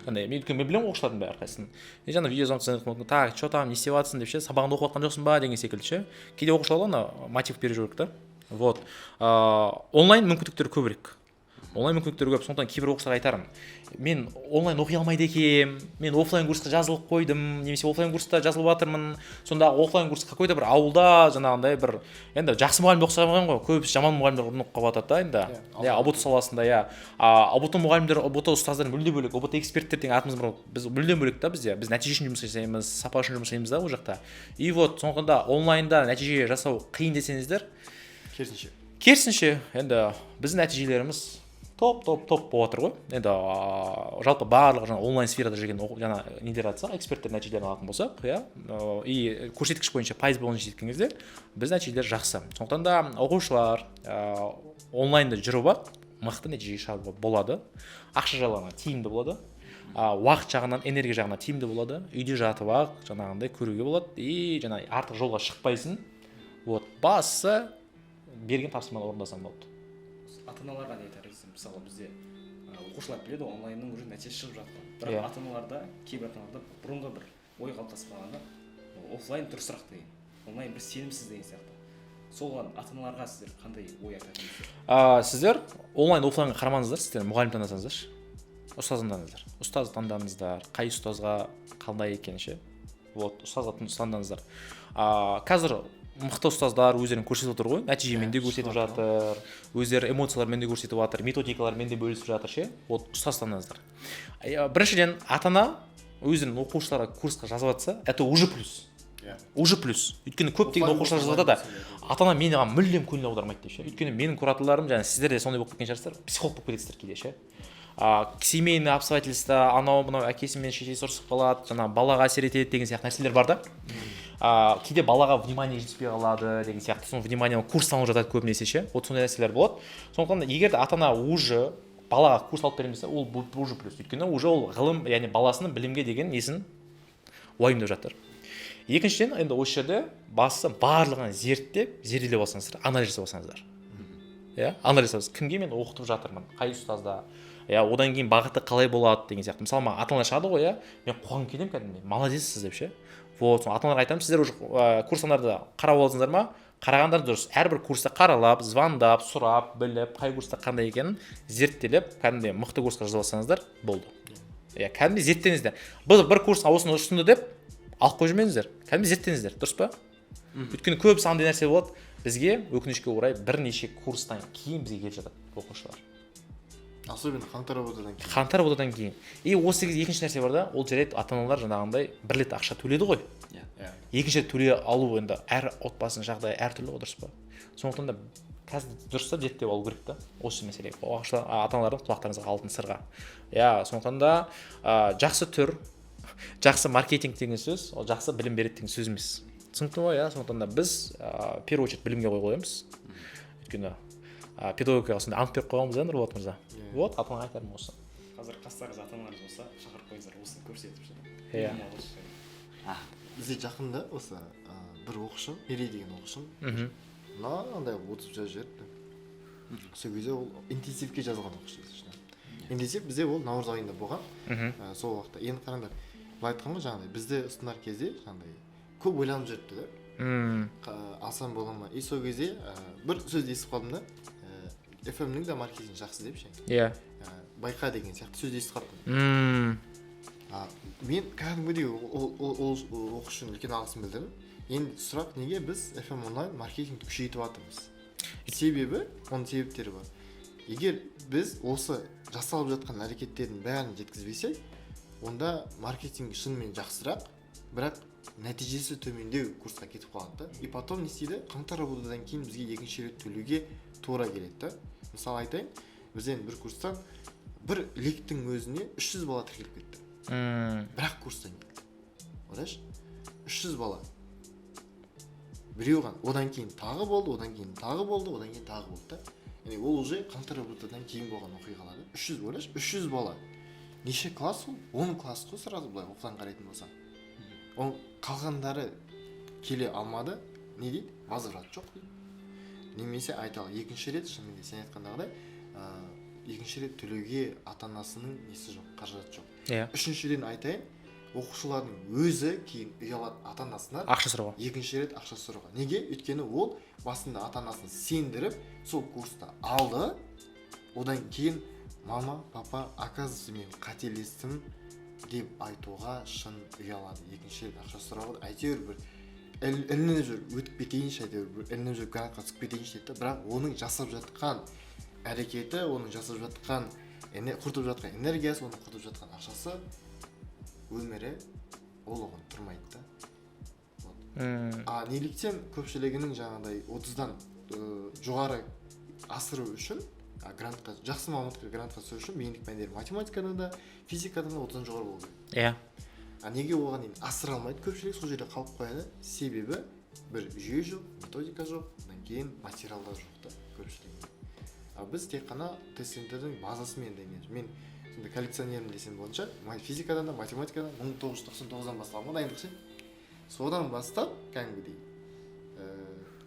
Мен білемін оқушылардың бәрі әрқайсысын. Жаңа видеозвонок мүмкін, так, что там, не істеп жатсың деп ше, сабағыңды оқып жатқан жоқсың ба деген секілді ше. Кейде оқушыларға мотив беру керек та. Вот. Онлайн мүмкіндіктер көбірек. Сондықтан кейбір оқушыларға айтарым. Мен онлайн оқи алмайды екенмін, мен офлайн курсқа жазылып қойдым, немесе офлайн курста жазылып жатырмын. Сонда офлайн курс какой-то бір ауылда жаңағындай бір енді жақсы мұғалім оқыса қойған ғой, көбісі жаман мұғалімдер ұрынып қалып жатады да енді. ОБТ саласында ОБТ мұғалімдер, ОБТ ұстаздар мүлде бөлек, ОБТ эксперттер деген атымыз бар. Біз мүлдем бөлек та бізде. Біз нәтиже үшін жұмыс жасаймыз, сапа үшін жұмыс жасаймыз да ол жақта. И вот сондықтан да онлайнда нәтиже жасау қиын десеңіздер, керісінше енді біздің нәтижелеріміз топ болып отыр ғой. Енді жалпы барлығы жаңа онлайн сферада жүрген жаңа нелер айтсақ, эксперттер нәтижелерін алатын болсақ, иә, и көрсеткіш бойынша пайыз бойынша жеткен кезде біз нәтижелер жақсы. Сондықтан да оқушылар онлайнда жүріп мықты нәтижеге шығаруға болады. Ақша жағынан тиімді болады. Уақыт жағынан, энергия жағынан тиімді болады. Үйде жатып жаңағындай көруге болады и жаңа артық жолға шықпайсың. Вот, басы берген тапсырманы орындасаң болды.
Ата-аналарға не айтарсыз? Мысалы бізде оқушылар біледі онлайнның уже нәтиже шығып жатқан. Бірақ ата-аналарда, кейбір ата-аналарда бұрынғы бір ой қалыптасып қалғанда офлайн дұрысырақ деген, онлайн бір сенімсіз деген сияқты. Соған ата-аналарға сіздер қандай ой айтасыздар?
Сіздер онлайн офлайнға қарамаңыздар, сіздер мұғалім таңдасаңыздар, ұстаз таңдаңыздар. Ұстаз таңдаңыздар, қай ұстазға қандай екенін ше. Вот, ұстазға таңдаңыздар. Қазір мықты ұстаздар өздерін көрсетіп отыр ғой, нәтижемен де көрсетіп жатыр, өздері эмоциялармен де көрсетіп жатыр, методикалармен де бөлісіп жатыр ше. Вот ұстаз таңдаңыздар. Біріншіден ата-ана өздерінің оқушыларға курсқа жазып жатса, это уже плюс. Өйткені көптеген оқушылар жазып жатады. Ата-ана маған мүлдем көңіл аудармайды деп ше. Өйткені менің кураторларым жаңа сіздер де сондай болып кеткен шығарсыздар, психолог болып кетесіздер кейде ше. Семейный обстоятельства, анау мынау әкесі мен шешесі ұрысып қалады, жаңа балаға әсер етеді деген сияқты нәрселер бар да. Кейде балаға внимание жетіспей қалады деген сияқты, соны внимание курстан жатады көбінесе ше. Вот сондай нәрселер болады. Сондықтан егер де ата-ана уже балаға курс алып беремесе, ол уже плюс. Өйткені уже ол ғылым, яғни баласының білімге деген несін уайымдап жатыр. Екіншіден, енді осы жерде бастысы барлығын зерделеп алсаңыздар, анализ жасап алсаңыздар. Иә, анализ жасаңыз. Кімге мен оқытып жатырмын, қай ұстазда, одан кейін бағыты қалай болады деген сияқты. Мысалы, маған ата-аналар шығады ғой, мен қуанып кетемін кәдімгідей, молодецсіз деп ше. Вот, ата-аналарға айтамын, сіздер уже курстарды қарап алдыңыздар ма? Қарағандар дұрыс. Әрбір курсты қаралап, звондап, сұрап, біліп, қай курста қандай екенін зерттелеп, кәдімгідей мықты курсқа жазып алсаңыздар болды. Кәдімгідей зерттеңіздер. Бір курс осыны ұсынды деп алып қойып жүрмеңіздер. Кәдімгідей зерттеңіздер, дұрыс па? Өйткені көп сандай нәрсе болады. Бізге өкінішке орай бірнеше курстан кейін бізге келіп жатады оқушылар.
Особенно
қаңтар ботадан кейін. И осы екінші нәрсе бар да, ол жарайды ата-аналар жаңағындай бір рет ақша төледі ғой. Екінші рет төлей алу енді әр отбасының жағдайы әртүрлі ғой, дұрыс па? Сондықтан да қазір дұрыстап зерттеп алу керек та осы мәселеге. Ата-аналардың құлақтарыңызға алтын сырға. Сондықтан да жақсы түр, жақсы маркетинг деген сөз ол жақсы білім береді деген сөз емес. Түсінікті ғой, иә. Сондықтан да біз в первую очередь білімге қой қоямыз. Өйткені педагогикаға сондай ант беріп қойғанбыз, Нұрболат мырза. Вот, атаңа айтарым осы.
Қазір қастарыңыз ата-аналарыңыз болса шақырып қойыңыздар, осыны көрсетіп ше.
Иә.
Бізде жақында осы бір оқушым, Мерей деген оқушым, мынандай отыз жазып жіберіпті. Сол кезде ол интенсивке жазылған оқушы. Интенсив бізде ол наурыз айында болған. Сол уақытта. Енді қараңдар, былай айтқан ғой жаңағыдай, бізде ұсынар кезде жаңағыдай көп ойланып жүріпті да. Алсам бола ма? И сол кезде бір сөз естіп қалдым да. FM-нің де маркетинг жақсы деп ше.
Иә.
Байқа деген сияқты сөз естіп қалдым. Мен кәдімгідей ол оқушының үлкен алғысын білдірдім. Енді сұрақ, неге біз FM онлайн маркетингті күшейтіп жатырмыз? Себебі, оның себептері бар. Егер біз осы жасалып жатқан әрекеттердің бәрін жеткізбесек, онда маркетинг шынымен жақсырақ, бірақ нәтижесі төмендеу курсқа кетіп қалады да. И потом не істейді? Қаңтар работадан кейін бізге екінші рет төлеуге тура келеді да. Мысалы айтайын, бізден бір курстан бір лектің өзіне 300 бала тіркеліп кетті. Бірақ курстан кетті. Ойлашы, 300 бала. Біреу ғана, одан кейін тағы болды, одан кейін тағы болды, одан кейін тағы болды да. Яғни ол уже қаңтар работадан кейін болған оқиғалар. 300, ойлашы, 300 бала. Неше класс ол? 10 класс қой сразу былай оқыған қарайтын болсаң. Ол қалғандары келе алмады, не дейді? Возврат жоқ дейді. Немесе айталық, екінші рет, шынымен сен айтқандағыдай, екінші рет төлеуге ата-анасының несі жоқ, қаражаты жоқ. Үшіншіден айтайын, оқушылардың өзі кейін ұялады ата-анасына
ақша сұрауға.
Екінші рет ақша сұрауға. Неге? Өйткені ол басында ата-анасын сендіріп, сол курсты алды, одан кейін мама, папа, оказывается, мен қателестім деп айтуға шын ұялады. Екінші рет ақша сұрауға, әйтеуір бір ілініп жүріп өтіп кетейінші, әйтеуір бір ілініп жүріп грантқа түсіп кетейінші дейді. Бірақ оның жасап жатқан әрекеті, оның жасап жатқан құртып жатқан энергиясы, оның құртып жатқан ақшасы өмірі ол оған тұрмайды да. Неліктен көпшілігінің жаңағыдай 30-дан жоғары асыру үшін грантқа, жақсы мамандыққа грантқа түсу үшін бейіндік пәндері математикадан да, физикадан да 30-дан жоғары болу керек.
Иә.
Неге оған енді асыра алмайды көпшілік, сол жерде қалып қояды? Себебі бір жүйе жоқ, методика жоқ, одан кейін материалдар жоқ та көпшілігінде. Біз тек қана тест-центрдің базасымен дайындаймыз. Мен сонда коллекционермін десем бойынша, физикадан да, математикадан 1999-дан басталған дайындық ше. Содан бастап, кәдімгідей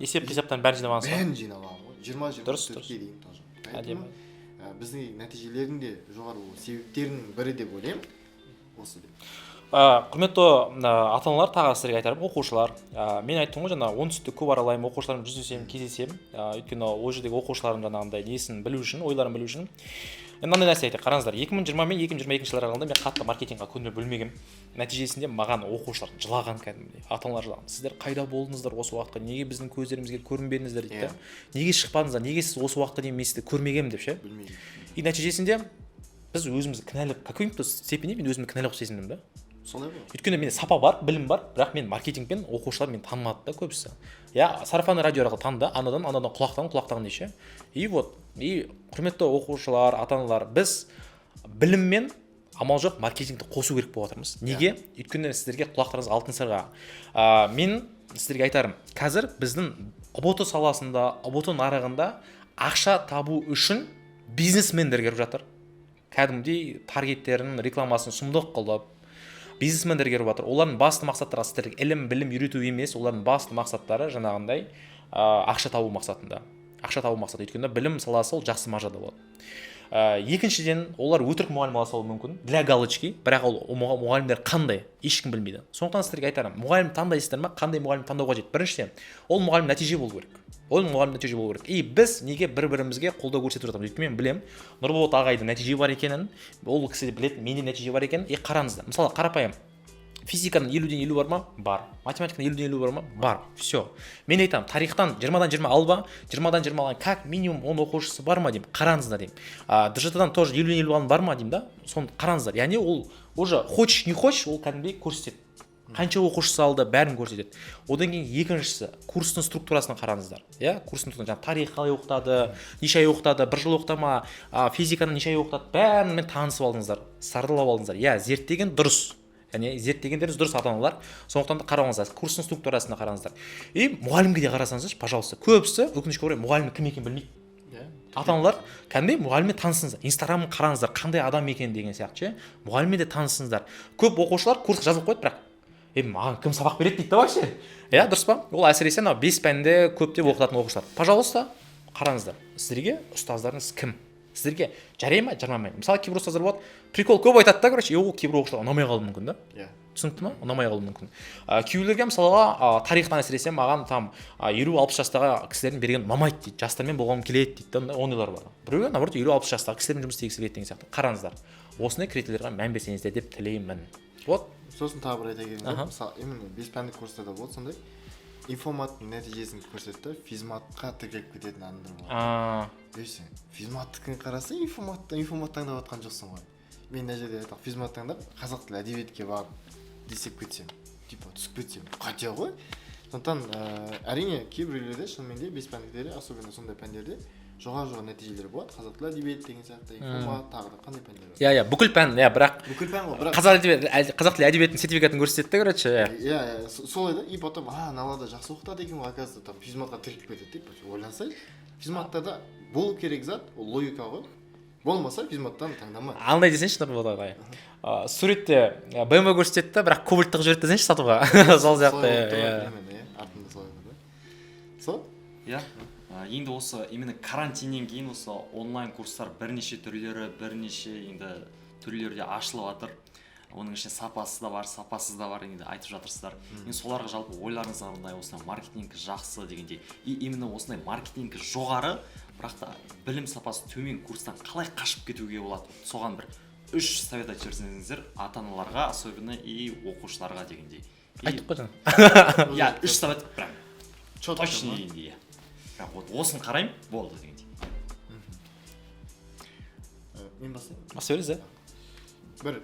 есеп-қисаптан бәрін жинап аласыз.
Бәрін жинап аламын ғой. 20-24-ке дейін тоже. Әдемі. Біздің нәтижелердің де жоғары болу себептерінің бірі деп ойлаймын. Осы деп.
Құрметті ата-аналар, тағы сіздерге айтарым, оқушылар. Мен айттым ғой, жаңа оңтүстікті көп аралаймын, оқушылармен жүздесемін, кездесемін. Өйткені ол жердегі оқушылардың жаңағындай несін білу үшін, ойларын білу үшін. Мынандай нәрсе айтайық, қараңыздар, 2020 мен 2022 жылдар аралығында мен қатты маркетингқа көңіл бөлмегем. Нәтижесінде маған оқушылар жылаған кәдімгідей, ата-аналар жылаған. Сіздер қайда болдыңыздар осы уақытқа? Неге біздің көздерімізге көрінбедіңіздер дейді. Неге шықпадыңыздар? Неге сіз осы уақытқа дейін мен сізді көрмегем деп ше. И нәтижесінде біз өзімізді кінәлі, какой-то степени мен өзімді кінәлі сезіндім да.
Солай ғой.
Өйткені менде сапа бар, білім бар, бірақ мен маркетингпен оқушылар мені танымады да көбісі. Сарафанный радио арқылы таныды, анадан, құлақтан десе. И вот, құрметті оқушылар, ата-аналар, біз біліммен амал жоқ маркетингті қосу керек болып жатырмыз. Неге? Өйткені сіздерге құлақтарыңыз алтын сырға. Мен сіздерге айтарым, қазір біздің ұбт саласында, ұбт нарығында ақша табу үшін бизнесмендер келіп жатыр. Кәдімгідей таргеттерін, рекламасын сұмдық қылып, бизнесмендер келіп жатыр. Олардың басты мақсаттары сіздерге ілім, білім үйрету емес, олардың басты мақсаттары жаңағындай ақша табу мақсатында. Ақша табу мақсаты, өйткені білім саласы ол жақсы маржада болады. Екіншіден, олар өтірік мұғалім ала салуы мүмкін, для галочки, бірақ ол мұғалімдер қандай, ешкім білмейді. Сондықтан сіздерге айтарым, мұғалім таңдайсыздар ма, қандай мұғалім таңдауға қажет? Біріншіден, ол мұғалім нәтиже болу керек. И біз неге бір-бірімізге қолдау көрсетіп жатырмыз? Өйткені мен білем, Нұрболат ағайдың нәтиже бар екенін, ол кісі де біледі, менде нәтиже бар екенін. Қараңыздар. Мысалы, қарапайым. Физиканың 50-ден 50 бар ма? Бар. Математиканың 50-ден 50 бар ма? Бар. Все. Мен айтамын, тарихтан 20-дан 20 алба, 20-дан 20 алған как минимум 10 оқушысы бар ма деймін. Қараңыздар деймін. ДЖТ-дан тоже 50-ден 50 алған бар ма деймін да? Соны қараңыздар. Яғни ол уже хочешь не хочешь, ол кәдімгідей көрсетеді. Қанша оқушысы алды, бәрін көрсетеді. Одан кейін екіншісі, курстың структурасын қараңыздар. Курстың жаңағы тарих қалай оқытады, неше ай оқытады, бір жыл оқытама, физиканы неше ай оқытады, бәрімен танысып алдыңыздар, саралап алдыңыздар. Зерттеген дұрыс. яғни зерттегендеріңіз дұрыс ата-аналар, сондықтан да қараңыздар, курстың структурасына қараңыздар. И мұғалімге де қарасаңыздаршы, пожалуйста, көбісі өкінішке орай мұғалімнің кім екенін білмейді. Ата-аналар кәдімгідей мұғаліммен танысыңыздар, инстаграмын қараңыздар, қандай адам екен деген сияқты ше, мұғаліммен де танысыңыздар. Көп оқушылар курсқа жазылып қойды, бірақ маған кім сабақ береді дейді да вообще. Иә, дұрыс па? Ол әсіресе анау 5 пәнді көптеп оқытатын оқушылар. Пожалуйста, қараңыздар. Сіздерге ұстаздарыңыз кім? Сіздерге жарай ма, жарамай ма? Мысалы, кейбір ұстаздар болады, прикол көп айтады да, короче, ол кейбір оқушыларға ұнамай қалуы мүмкін да.
Иә.
Түсінікті ма? Ұнамай қалуы мүмкін. Кейбіреулерге мысалға тарихтан әсіресе маған там 50-60 жастағы кісілердің берген ұнамайды дейді. Жастармен болғым келеді дейді. Ондайлар бар. Біреуге наоборот 50-60 жастағы кісілермен жұмыс істегісі келеді деген сияқты. Қараңыздар. Осындай критерийлерге мән берсеңіздер деп тілеймін. Вот.
Сосын тағы бір айта кетейін. Мысалы, именно 5 пәндік курстарда болды сондай. Информаттың нәтижесін көрсетті, физматқа тіркеліп кететін адамдар болады. Дейсің, физматтікін қараса, информат таңдап жатқан жоқсың ғой. Мен мына жерде айтақ физмат таңдап қазақ тілі әдебиетке барып десеп кетсем, типа түсіп кетсем, қате ғой. Сондықтан әрине кейбіреулерде шынымен де 5 пәндіктерде, особенно сондай пәндерде жоғары нәтижелер болады. Қазақ тілі әдебиет деген сияқты, информат, тағы да қандай пәндер бар?
Иә, бүкіл пән, бірақ
бүкіл пән ғой, бірақ
қазақ тілі әдебиетінің сертификатын көрсетті, короче.
Иә, солай да. И потом, аналарда жақсы оқытады екен ғой, оказывается, там физматқа тіркеліп кетеді деп ойлансай, физматтарда болу керек зат, ол логика ғой. Болмаса физматтан таңдама.
Андай десеңші, Нұрболат ағай. Суретте BMW көрсетеді, бірақ кобальттық жүреді десеңші сатуға. Сол сияқты.
Артында солай бар да. Сол?
Иә. Енді осы именно карантиннен кейін осы онлайн курстар бірнеше түрлерде ашылып жатыр. Оның ішінде сапасы да бар, сапасыз да бар енді айтып жатырсыздар. Енді соларға жалпы ойларыңыз қандай, осындай маркетинг жақсы дегендей. И именно осындай маркетинг жоғары, бірақ та білім сапасы төмен курстан қалай қашып кетуге болады? Соған бір 3 совет айтып жіберсеңіздер, ата-аналарға, особенно и оқушыларға дегендей.
Айттық қой жаңа.
Иә, 3 совет прям точно дегендей. Бірақ вот осын қараймын, болды дегендей.
Мен бастайын.
Сөйлесіз,
Бір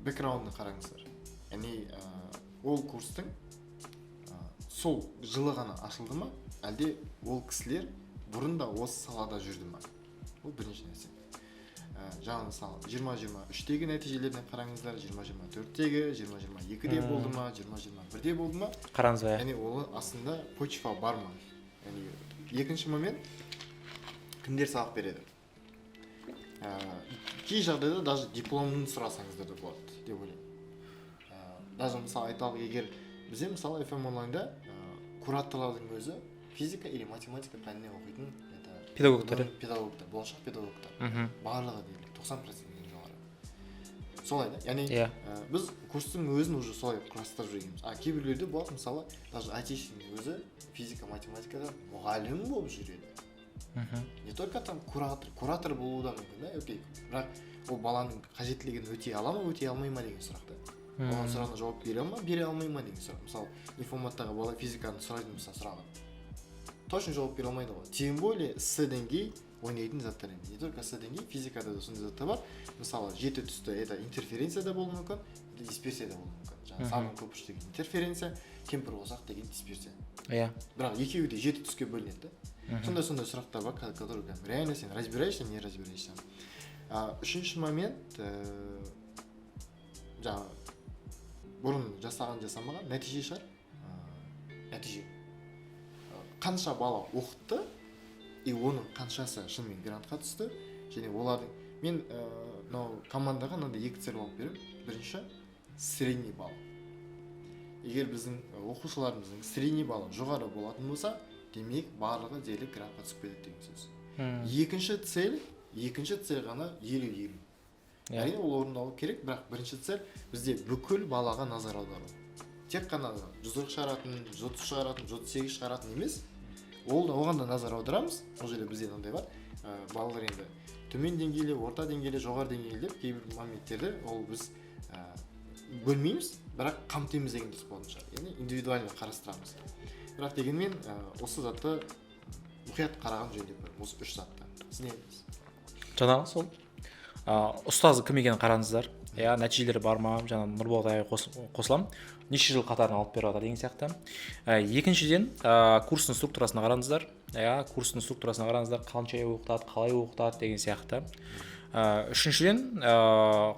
бэкграундын қараңыздар. Яғни ол курстың сол жылы ғана ашылды ма, әлде ол кісілер бұрын да осы салада жүрді ма? Ол бірінші нәрсе. Жаңа мысалы 20-23-тегі нәтижелеріне қараңыздар, 20-24-тегі, 20-22-де болды ма, 20-21-де болды ма?
Қараңыз бе.
Яғни ол астында почва бар ма? Яғни екінші момент, кімдер сабақ береді? Кей жағдайда даже дипломын сұрасаңыздар да болады деп ойлаймын. Даже мысалы айталық, егер бізде мысалы FM онлайнда кураторлардың өзі физика или математика пәнінен оқитын
педагогтар,
болашақ педагогтар. Барлығы дерлік 90% жоғары. Солай да. Яғни біз курстың өзін уже солай құрастырып жүргенбіз. Кейбіреулерде болады, мысалы, даже айтишінің өзі физика, математикада мұғалім болып жүреді. Не только там куратор болуы да мүмкін да, окей. Бірақ ол баланың қажеттілігін өтей ала ма, өтей алмай ма деген сұрақ та. Оған сұрағына жауап бере ма, бере алмай ма деген сұрақ. Мысалы, информаттағы бала физиканы сұрайтын болса сұрағын. Точно жауап бере алмайды ғой. Тем более С деңгей ойнайтын заттар емес. Не только С деңгей, физикада да сондай заттар бар. Мысалы, жеті түсті это интерференция да болуы мүмкін, дисперсия да болуы мүмкін. Жаңағы самый көп деген интерференция, кемпір болсақ деген дисперсия.
Иә.
Бірақ екеуі де жеті түске бөлінеді. Сондай сұрақтар бар, которые реально сен разбираешься, не разбираешься. Үшінші момент, жаңағы бұрын жасамаған нәтиже шығар. Нәтиже. Қанша бала оқытты, и оның қаншасы шынымен грантқа түсті, және олардың мен командаға мынандай екі цель алып беремін. Бірінші средний балл. Егер біздің оқушыларымыздың средний баллы жоғары болатын болса, демек барлығы дерлік грантқа түсіп кетеді деген сөз. Екінші цель ғана 50-50. Әрине ол орындалу керек, бірақ бірінші цель бізде бүкіл балаға назар аудару. Тек қана 140 шығаратын, 130 шығаратын, 138 шығаратын емес. Оған да назар аударамыз. Ол жерде бізде мынандай бар. Балалар енді төмен деңгейлі, орта деңгейлі, жоғары деңгейлі деп кейбір моменттерде ол біз бөлмейміз, бірақ қамтимыз деген дұрыс болатын шығар. Яғни индивидуально қарастырамыз. Бірақ дегенмен осы затты мұқият қараған жөн деп көрдім. Осы үш затты. Сіз не айтасыз?
Жаңағы сол. Ұстазы кім екенін қараңыздар. Нәтижелері бар ма? Жаңа Нұрболат ағай қосылам. Неше жыл қатарынан алып беріп жатыр деген сияқты. Екіншіден, курстың структурасына қараңыздар. Курстың структурасына қараңыздар, қанша ай оқытады, қалай оқытады деген сияқты. Үшіншіден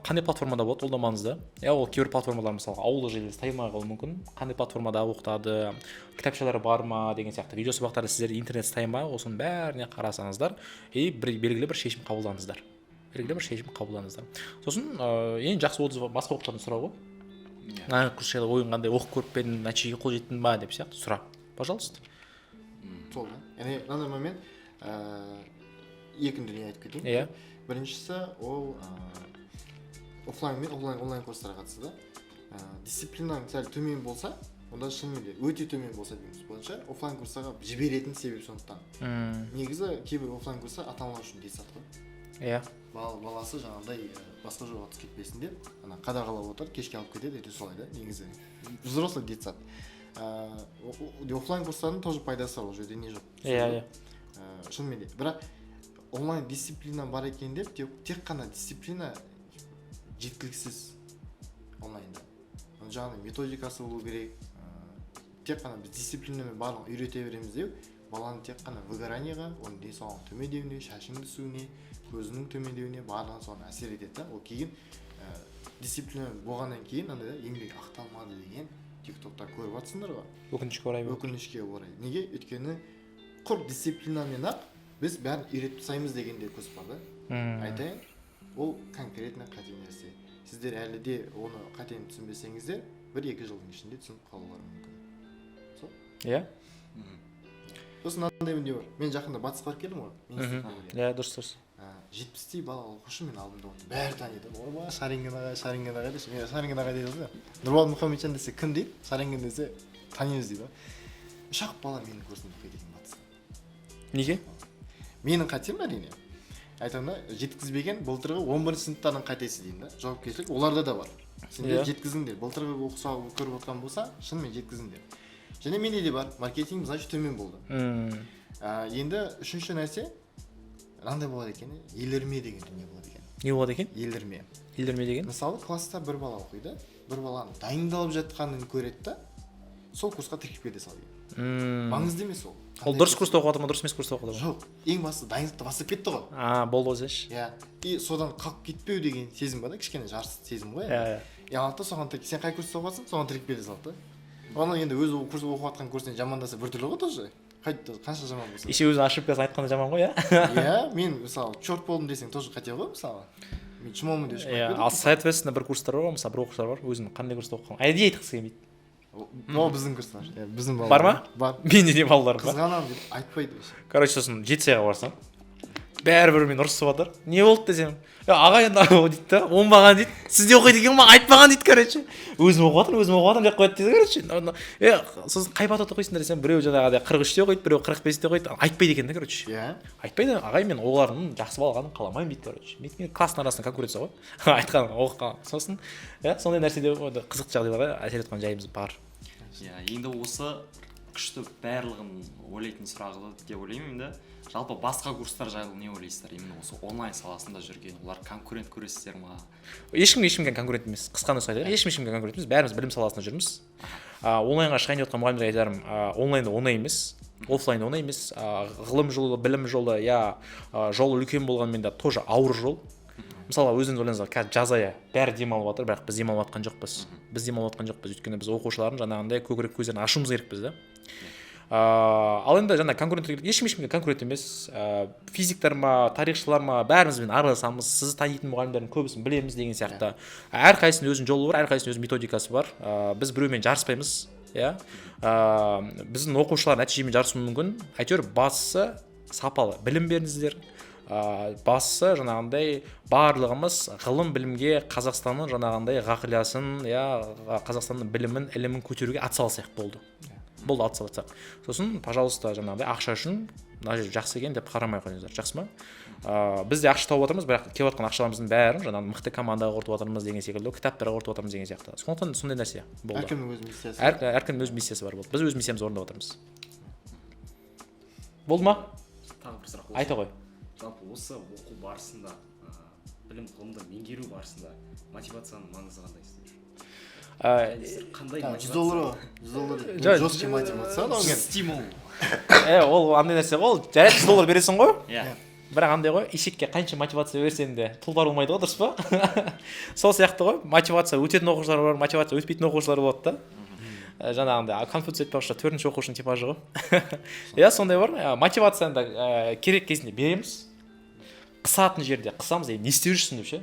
қандай платформада болады, ол да маңызды. Ол кейбір платформалар мысалы ауылдық жерлерде таймай қалуы мүмкін. Қандай платформада оқытады, кітапшалары бар ма деген сияқты видео сабақтарды сіздер интернет таймай осының бәріне қарасаңыздар и белгілі бір шешім қабылдаңыздар. Сосын ең жақсы отзыв басқа оқушылардан сұрау ғой. Курс жайлы ойың қандай, оқып көріп пе едің, нәтижеге қол жеттің ба деп сияқты сұра. Пожалуйста.
Сол да. Яғни мынандай момент екі дүние айтып кетейін.
Иә.
Біріншісі ол офлайн мен онлайн курстарға қатысты да. Дисциплинаң сәл төмен болса, онда шынымен де өте төмен болса дейміз бойынша офлайн курстарға жіберетін себеп сондықтан. Негізі кейбір офлайн курстар ата-аналар үшін детсад қой.
Иә.
Баласы жаңағыдай басқа жолға түсіп кетпесін деп, қадағалап отыр, кешке алып кетеді, это солай да, негізі. Взрослый детсад. Офлайн курстардың тоже пайдасы бар, ол жерде не жоқ.
Иә.
Шынымен де. Бірақ онлайн дисциплина бар екен деп, тек қана дисциплина жеткіліксіз онлайнда. Жаңағы методикасы болу керек. Тек қана біз дисциплинамен барлығын үйрете береміз деп, баланы тек қана выгораниеға, оның денсаулығының төмендеуіне, шашының түсуіне, көзінің төмендеуіне барлығын соған әсер етеді да. Ол кейін дисциплина болғаннан кейін андай да еңбек ақталмады деген тиктокта көріп жатсыңдар ғой. Өкінішке орай. Неге? Өйткені құр дисциплинамен ақ біз бәрін үйретіп тастаймыз дегенде көз бар да. Айтайын, ол конкретно қате нәрсе. Сіздер әлі де оны қатені түсінбесеңіздер, 1-2 жылдың ішінде түсініп қалулары мүмкін. Сол?
Иә.
Сосын андай мүнде бар. Мен жақында батысқа барып келдім ғой.
Иә, дұрыс.
70-тей бала оқушы мен алдымда отыр. Бәрі таниды. Ойбай, Шаринген ағай десе, мен Шаринген ағай дейді ғой. Нұрболат Мұхамеджан десе кім дейді? Шаринген десе танимыз дейді. 3 бала менің көрсін оқиды екен батыста.
Неге?
Менің қатем әрине. Айтқанда жеткізбеген былтырғы 11 сыныптардың қатесі деймін да. Жауапкершілік оларда да бар. Сендер жеткізіңдер. Былтырғы оқыса көріп отқан болса, шынымен жеткізіңдер. Және менде де бар. Маркетинг значит төмен болды. Енді үшінші нәрсе мынандай болады екен, елірме деген дүние болады екен.
Не болады екен?
Елірме деген. Мысалы, класста бір бала оқиды, бір баланың дайындалып жатқанын көреді да, сол курсқа тіркеп кете салады. Маңызды емес ол.
Ол дұрыс курста оқып жатыр ма, дұрыс емес курста оқып жатыр ма?
Жоқ, ең бастысы дайындықты бастап кетті ғой.
Болды өзі.
Иә. И содан қалып кетпеу деген сезім бар да, кішкене жарыс сезім ғой. Иә. Алды соған сен қай курста оқып жатсың, соған тіркеп кете салды да. Оны енді өзі курс оқып жатқан курсынан жамандаса біртүрлі ғой тоже. Қанша жаман болса.
Еще өзінің ошибкасын айтқанда жаман ғой, иә?
Иә, мен мысалы черт болдым десең тоже қате ғой, мысалы. Мен чмолмын деп
шығып кетеді. Ал соответственно бір курстар бар, мысалы бір оқушылар бар, өзінің қандай курста оқыған. Әдейі айтқысы келмейді.
Ол біздің курстар. Біздің балалар.
Бар ма?
Бар.
Менде не балалар бар?
Қызғанамын деп айтпайды вообще.
Короче, сосын жетісайға барсам, бәрібір мен ұрысып жатыр. Не болды десем, аға енді дейді да, оңбаған дейді. Сізде оқиды екен ма? Айтпаған дейді, короче. Өзім оқып жатырмын деп қояды дейді, короче. Сосын қай батут оқисыңдар десем, біреу жаңағыдай 43-те қойды, біреу 45-те қойды. Айтпайды екен да, короче.
Иә.
Айтпайды, ағай мен олардың жақсы балғанын қаламаймын дейді, короче. Мен класстың арасында конкуренция ғой. Айтқан, оқыған. Сосын, сондай нәрседе қызықты жағдайларға әсер еткен жайымыз бар.
Иә, енді осы күшті барлығын ойлайтын сұрағы деп ойлаймын да. Жалпы басқа курстар жайлы не ойлайсыздар? Именно осы онлайн саласында жүрген, олар конкурент көресіздер ма?
Ешкімге конкурент емес. Қысқа нұсқа айтайын, ешкімге конкурент емес. Бәріміз білім саласында жүрміз. Онлайнға шығайын деп отқан мұғалімдерге айтарым, онлайнда оңай емес, офлайн оңай емес. Ғылым жолы, білім жолы, жолы үлкен болғанмен де тоже ауыр жол. Мысалы, өзіңіз ойлаңыздар, қазір жаз айы бәрі демалып жатыр, бірақ біз демалып жатқан жоқпыз. Өйткені біз оқушылардың жаңағындай көкірек көздерін ашуымыз керекпіз да. Ал енді жаңа конкуренттер ешкімге конкурент емес. Физиктар ма, тарихшылар ма, бәрімізбен араласамыз. Сіз танитын мұғалімдердің көбісін білеміз деген сияқты. Әрқайсысының өзінің жолы бар, әрқайсысының өзінің методикасы бар. Біз біреумен жарыспаймыз, иә. Біздің оқушылар нәтижемен жарысуы мүмкін. Әйтеуір бастысы сапалы білім беріңіздер. Бастысы жаңағындай барлығымыз ғылым білімге Қазақстанның жаңағындай ғақлиясын, Қазақстанның білімін, ілімін көтеруге атсалысайық болды. Атсалысақ. Сосын, пожалуйста, жаңағындай ақша үшін мына жер жақсы екен деп қарамай қойыңыздар, жақсы ма? Біз де ақша тауып жатырмыз, бірақ келіп жатқан ақшаларымыздың бәрін жаңағы мықты командаға құртып жатырмыз деген секілді, кітаптарға құртып жатырмыз деген сияқты. Сондықтан сондай нәрсе болды.
Әркімнің өз миссиясы.
Әркімнің өз миссиясы бар болды. Біз өз миссиямызды орындап жатырмыз. Болды ма?
Тағы бір сұрақ.
Айта ғой.
Жалпы осы оқу барысында, білім ғылымды меңгеру барысында мотивацияның маңызы қандай сіздер? Қандай мотивация?
$100 жесткий мотивация.
Стимул.
Ол андай нәрсе ғой, жарайды $100 бересің ғой?
Иә.
бірақ андай ғой, ешекке қанша мотивация берсең де тұлпар болмайды ғой, дұрыс па? Сол сияқты ғой, мотивация өтетін оқушылар бар, мотивация өтпейтін оқушылар болады да. Жаңағындай Конфуций айтпақшы, 4-ші оқушының типажы ғой. Иә, сондай бар. Мотивацияны да керек кезінде береміз. Қысатын жерде қысамыз, не істеп жүрсің деп ше?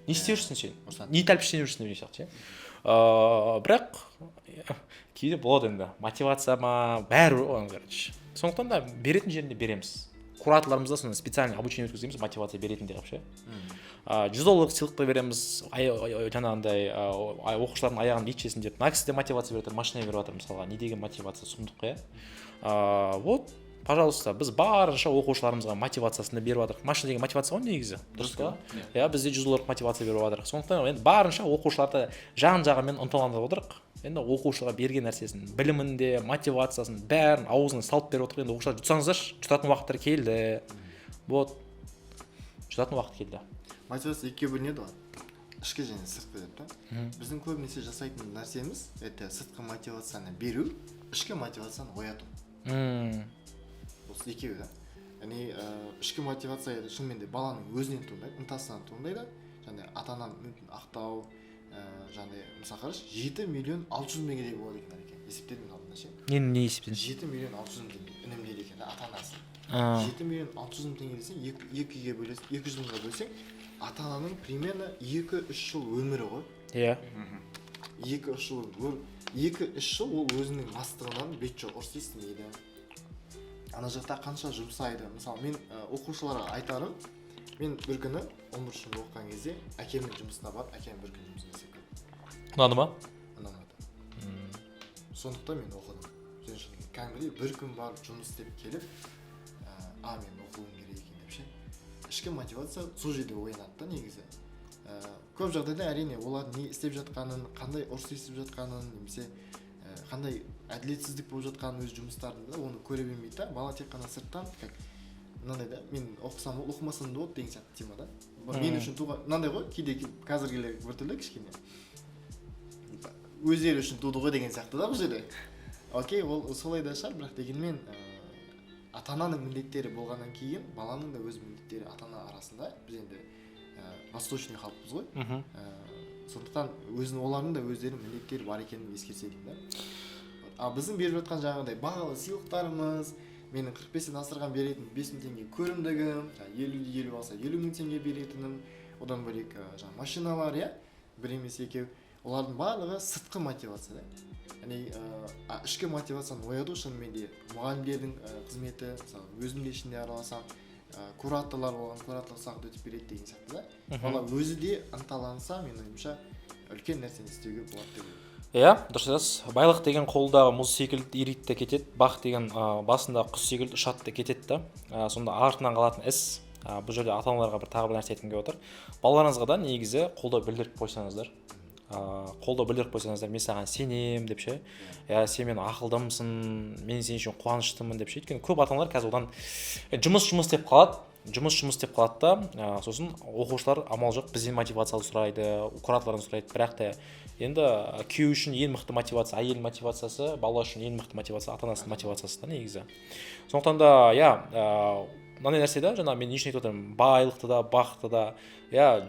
Не істеп жүрсің сен? Не тәлпіштеніп жүрсің деп сияқты ше? Бірақ кейде болады енді. Мотивация ма, бәрі оған короче. Сондықтан да беретін жерінде береміз. Кураторларымызда сондай специальный обучение өткіземіз, мотивация беретіндей қылып ше. $100 сыйлықты береміз, жаңағындай оқушылардың аяғын итшесін деп. Мына кісі де мотивация беріп жатыр, машина беріп жатыр мысалға. Не деген мотивация, сұмдық қой. Вот, пожалуйста, біз барынша оқушыларымызға мотивациясын беріп жатырық. Машина деген мотивация ғой негізі, дұрыс па? Иә, бізде $100 мотивация беріп жатырық. Сондықтан енді барынша оқушыларды жан-жағымен ынталандырып отырық. Енді оқушыға берген нәрсесін, білімінде, мотивациясын бәрін аузына салып беріп отырық. Енді оқушылар жұтсаңыздаршы, жұтатын уақыттар келді. Вот, жұтатын уақыт келді.
Мотивация екіге бөлінеді ғой. Ішкі және сыртқы деп та. Біздің көбінесе жасайтын нәрсеміз это сыртқы мотивацияны беру, ішкі мотивацияны ояту. Осы екеуі да. Яғни ішкі мотивация шынымен де баланың өзінен туындайды, ынтасынан туындайды. Және ата-ананы мүмкін ақтау, жаңағыдай мысалы қарашы 7,6 миллион теңгедей болады екен есептедім алдында ше.
Не есептедім?
7,6 миллион теңге үнемдейді екен ата-анасы. 7,6 миллион теңге десең, екіге бөлесең, 200 мыңға бөлсең, ата-ананың примерно 2-3 жыл өмірі ғой.
Иә.
2-3 жыл ол өзінің бастығынан бет жоқ ұрыс естімейді. Ана жақта қанша жұмсайды. Мысалы мен оқушыларға айтарым, мен бір күні 11 жыл оқыған кезде әкемнің жұмысына барып, әкем бір күн жұмыс істеп келді.
Ұнады ма?
Ұнамады. Сондықтан мен оқыдым. Және кәдімгідей бір күн барып жұмыс істеп келіп, мен оқуым керек екен деп ше. Ішкі мотивация сол жерде оянады да негізі. Көп жағдайда әрине олар не істеп жатқанын, қандай ұрыс естіп жатқанын, немесе қандай әділетсіздік болып жатқанын өз жұмыстарында оны көре бермейді да. Бала тек қана сырттан, как мынандай да, мен оқысам оқымасам да болады деген сияқты тема да. Мен үшін туған мынандай ғой, кейде қазіргілер біртүрлі кішкене өздері үшін туды ғой деген сияқты да бұл жерде. Окей, ол солай да шығар, бірақ дегенмен ата-ананың міндеттері болғаннан кейін баланың да өз міндеттері ата-ана арасында. Біз енді восточный халықпыз ғой. Сондықтан олардың да өздерінің міндеттері бар екенін ескерсе деймін да. Біздің беріп жатқан жаңағыдай бағалы сыйлықтарымыз, менің 45-тен асырған беретін 5.000 теңге көрімдігім, 50 алса 50.000 теңге беретінім, одан бөлек машиналар, иә, бір емес екеу, олардың барлығы сыртқы мотивация да. Яғни ішкі мотивацияны ояту шынымен де мұғалімдердің қызметі, өзім де ішінде араласам, кураторлар болған, кураторлық сағат өтіп береді деген сияқты да. Бала өзі де ынталанса, менің ойымша үлкен нәрсені істеуге болады деп ойлаймын.
Иә, дұрыс айтасыз. Байлық деген қолдағы мұз секілді ириді де кетеді, бақ деген басындағы құс секілді ұшады да кетеді да. Сонда артынан қалатын іс. Бұл жерде ата-аналарға тағы бір нәрсе айтқым келіп отыр. Балаларыңызға да негізі қолдау білдіріп қойсаңыздар. Мен саған сенем деп ше. Сен мен ақылдымсың, мен сен үшін қуаныштымын деп ше. Өйткені көп ата-аналар қазір одан жұмыс деп қалады. Да, сосын оқушылар амал жоқ бізден мотивациялы сұрайды, кураторлардан сұрайды, бірақ та енді күйеу үшін ең мықты мотивация әйел мотивациясы, бала үшін ең мықты мотивация ата-анасының мотивациясы да негізі. Сондықтан да, мынандай нәрсе да, жаңа мен не үшін айтып отырмын, байлықты да, бақытты да,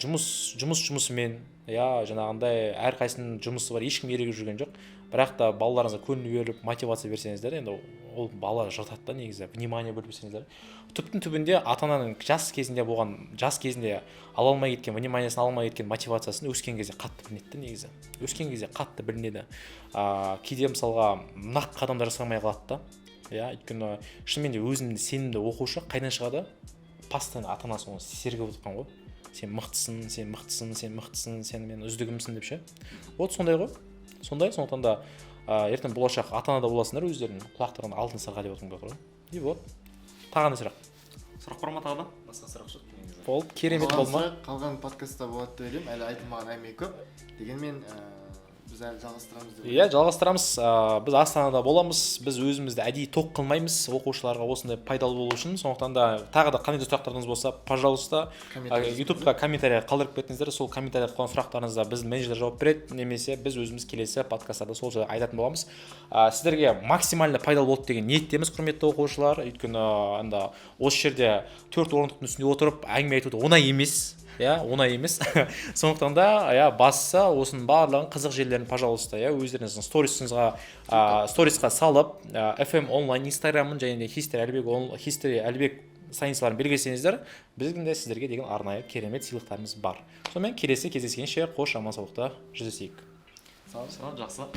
жұмысымен, жаңағындай әрқайсының жұмысы бар, ешкім ерегіп жүрген жоқ. Бірақ та балаларыңызға көңіл беріп, мотивация берсеңіздер, енді ол бала жатады да негізі, внимание бөліп берсеңіздер. Түптің түбінде ата-ананың жас кезінде ала алмай кеткен, вниманиясын ала алмай кеткен мотивациясын өскен кезде қатты білінеді негізі. Кейде мысалға нақ қадамдар жасамай қалады да. Өйткені шынымен де өзінде сенімді оқушы қайдан шығады? Постоянно ата-анасы оны сергіп отырған ғой. Сен мықтысың, сен мен үздігімсің деп ше. Вот сондай ғой. Сондықтан да ертең болашақ ата-ана да боласыңдар өздерінің құлақтарының алтын сырға деп отырған ғой. И вот. Тағы не сұрақ?
Сұрақ бар ма тағы да?
Басқа сұрақ жоқ негізі.
Болды, керемет болды ма?
Қалған подкастта болады деп ойлаймын. Әлі айтылмаған әңгіме көп. Дегенмен біз біз әлі жалғастырамыз деп.
Иә, жалғастырамыз. Біз Астанада боламыз. Біз өзімізді әдейі тоқ қылмаймыз оқушыларға осындай пайдалы болу үшін. Сондықтан да тағы да қандай да сұрақтарыңыз болса, пожалуйста, YouTube-қа комментарий қалдырып кетіңіздер. Сол комментарийға қойған сұрақтарыңызға біз менеджер жауап береді, немесе біз өзіміз келесі подкасттарда сол жайлы айтатын боламыз. Сіздерге максимально пайдалы болды деген ниеттеміз, құрметті оқушылар. Өйткені анда осы жерде 4 орындықтың үстінде отырып әңгіме айту оңай емес. Оңай емес. Сондықтан да, бастысы осының барлығын қызық жерлерін, пожалуйста, өздеріңіздің сторисқа салып, FM онлайн инстаграмын және де History Әлібек сайынсыларын белгілесеңіздер, біздің де сіздерге деген арнайы керемет сыйлықтарымыз бар. Сонымен келесі кездескенше қош аман саулықта жүздесейік.
Сау, жақсы.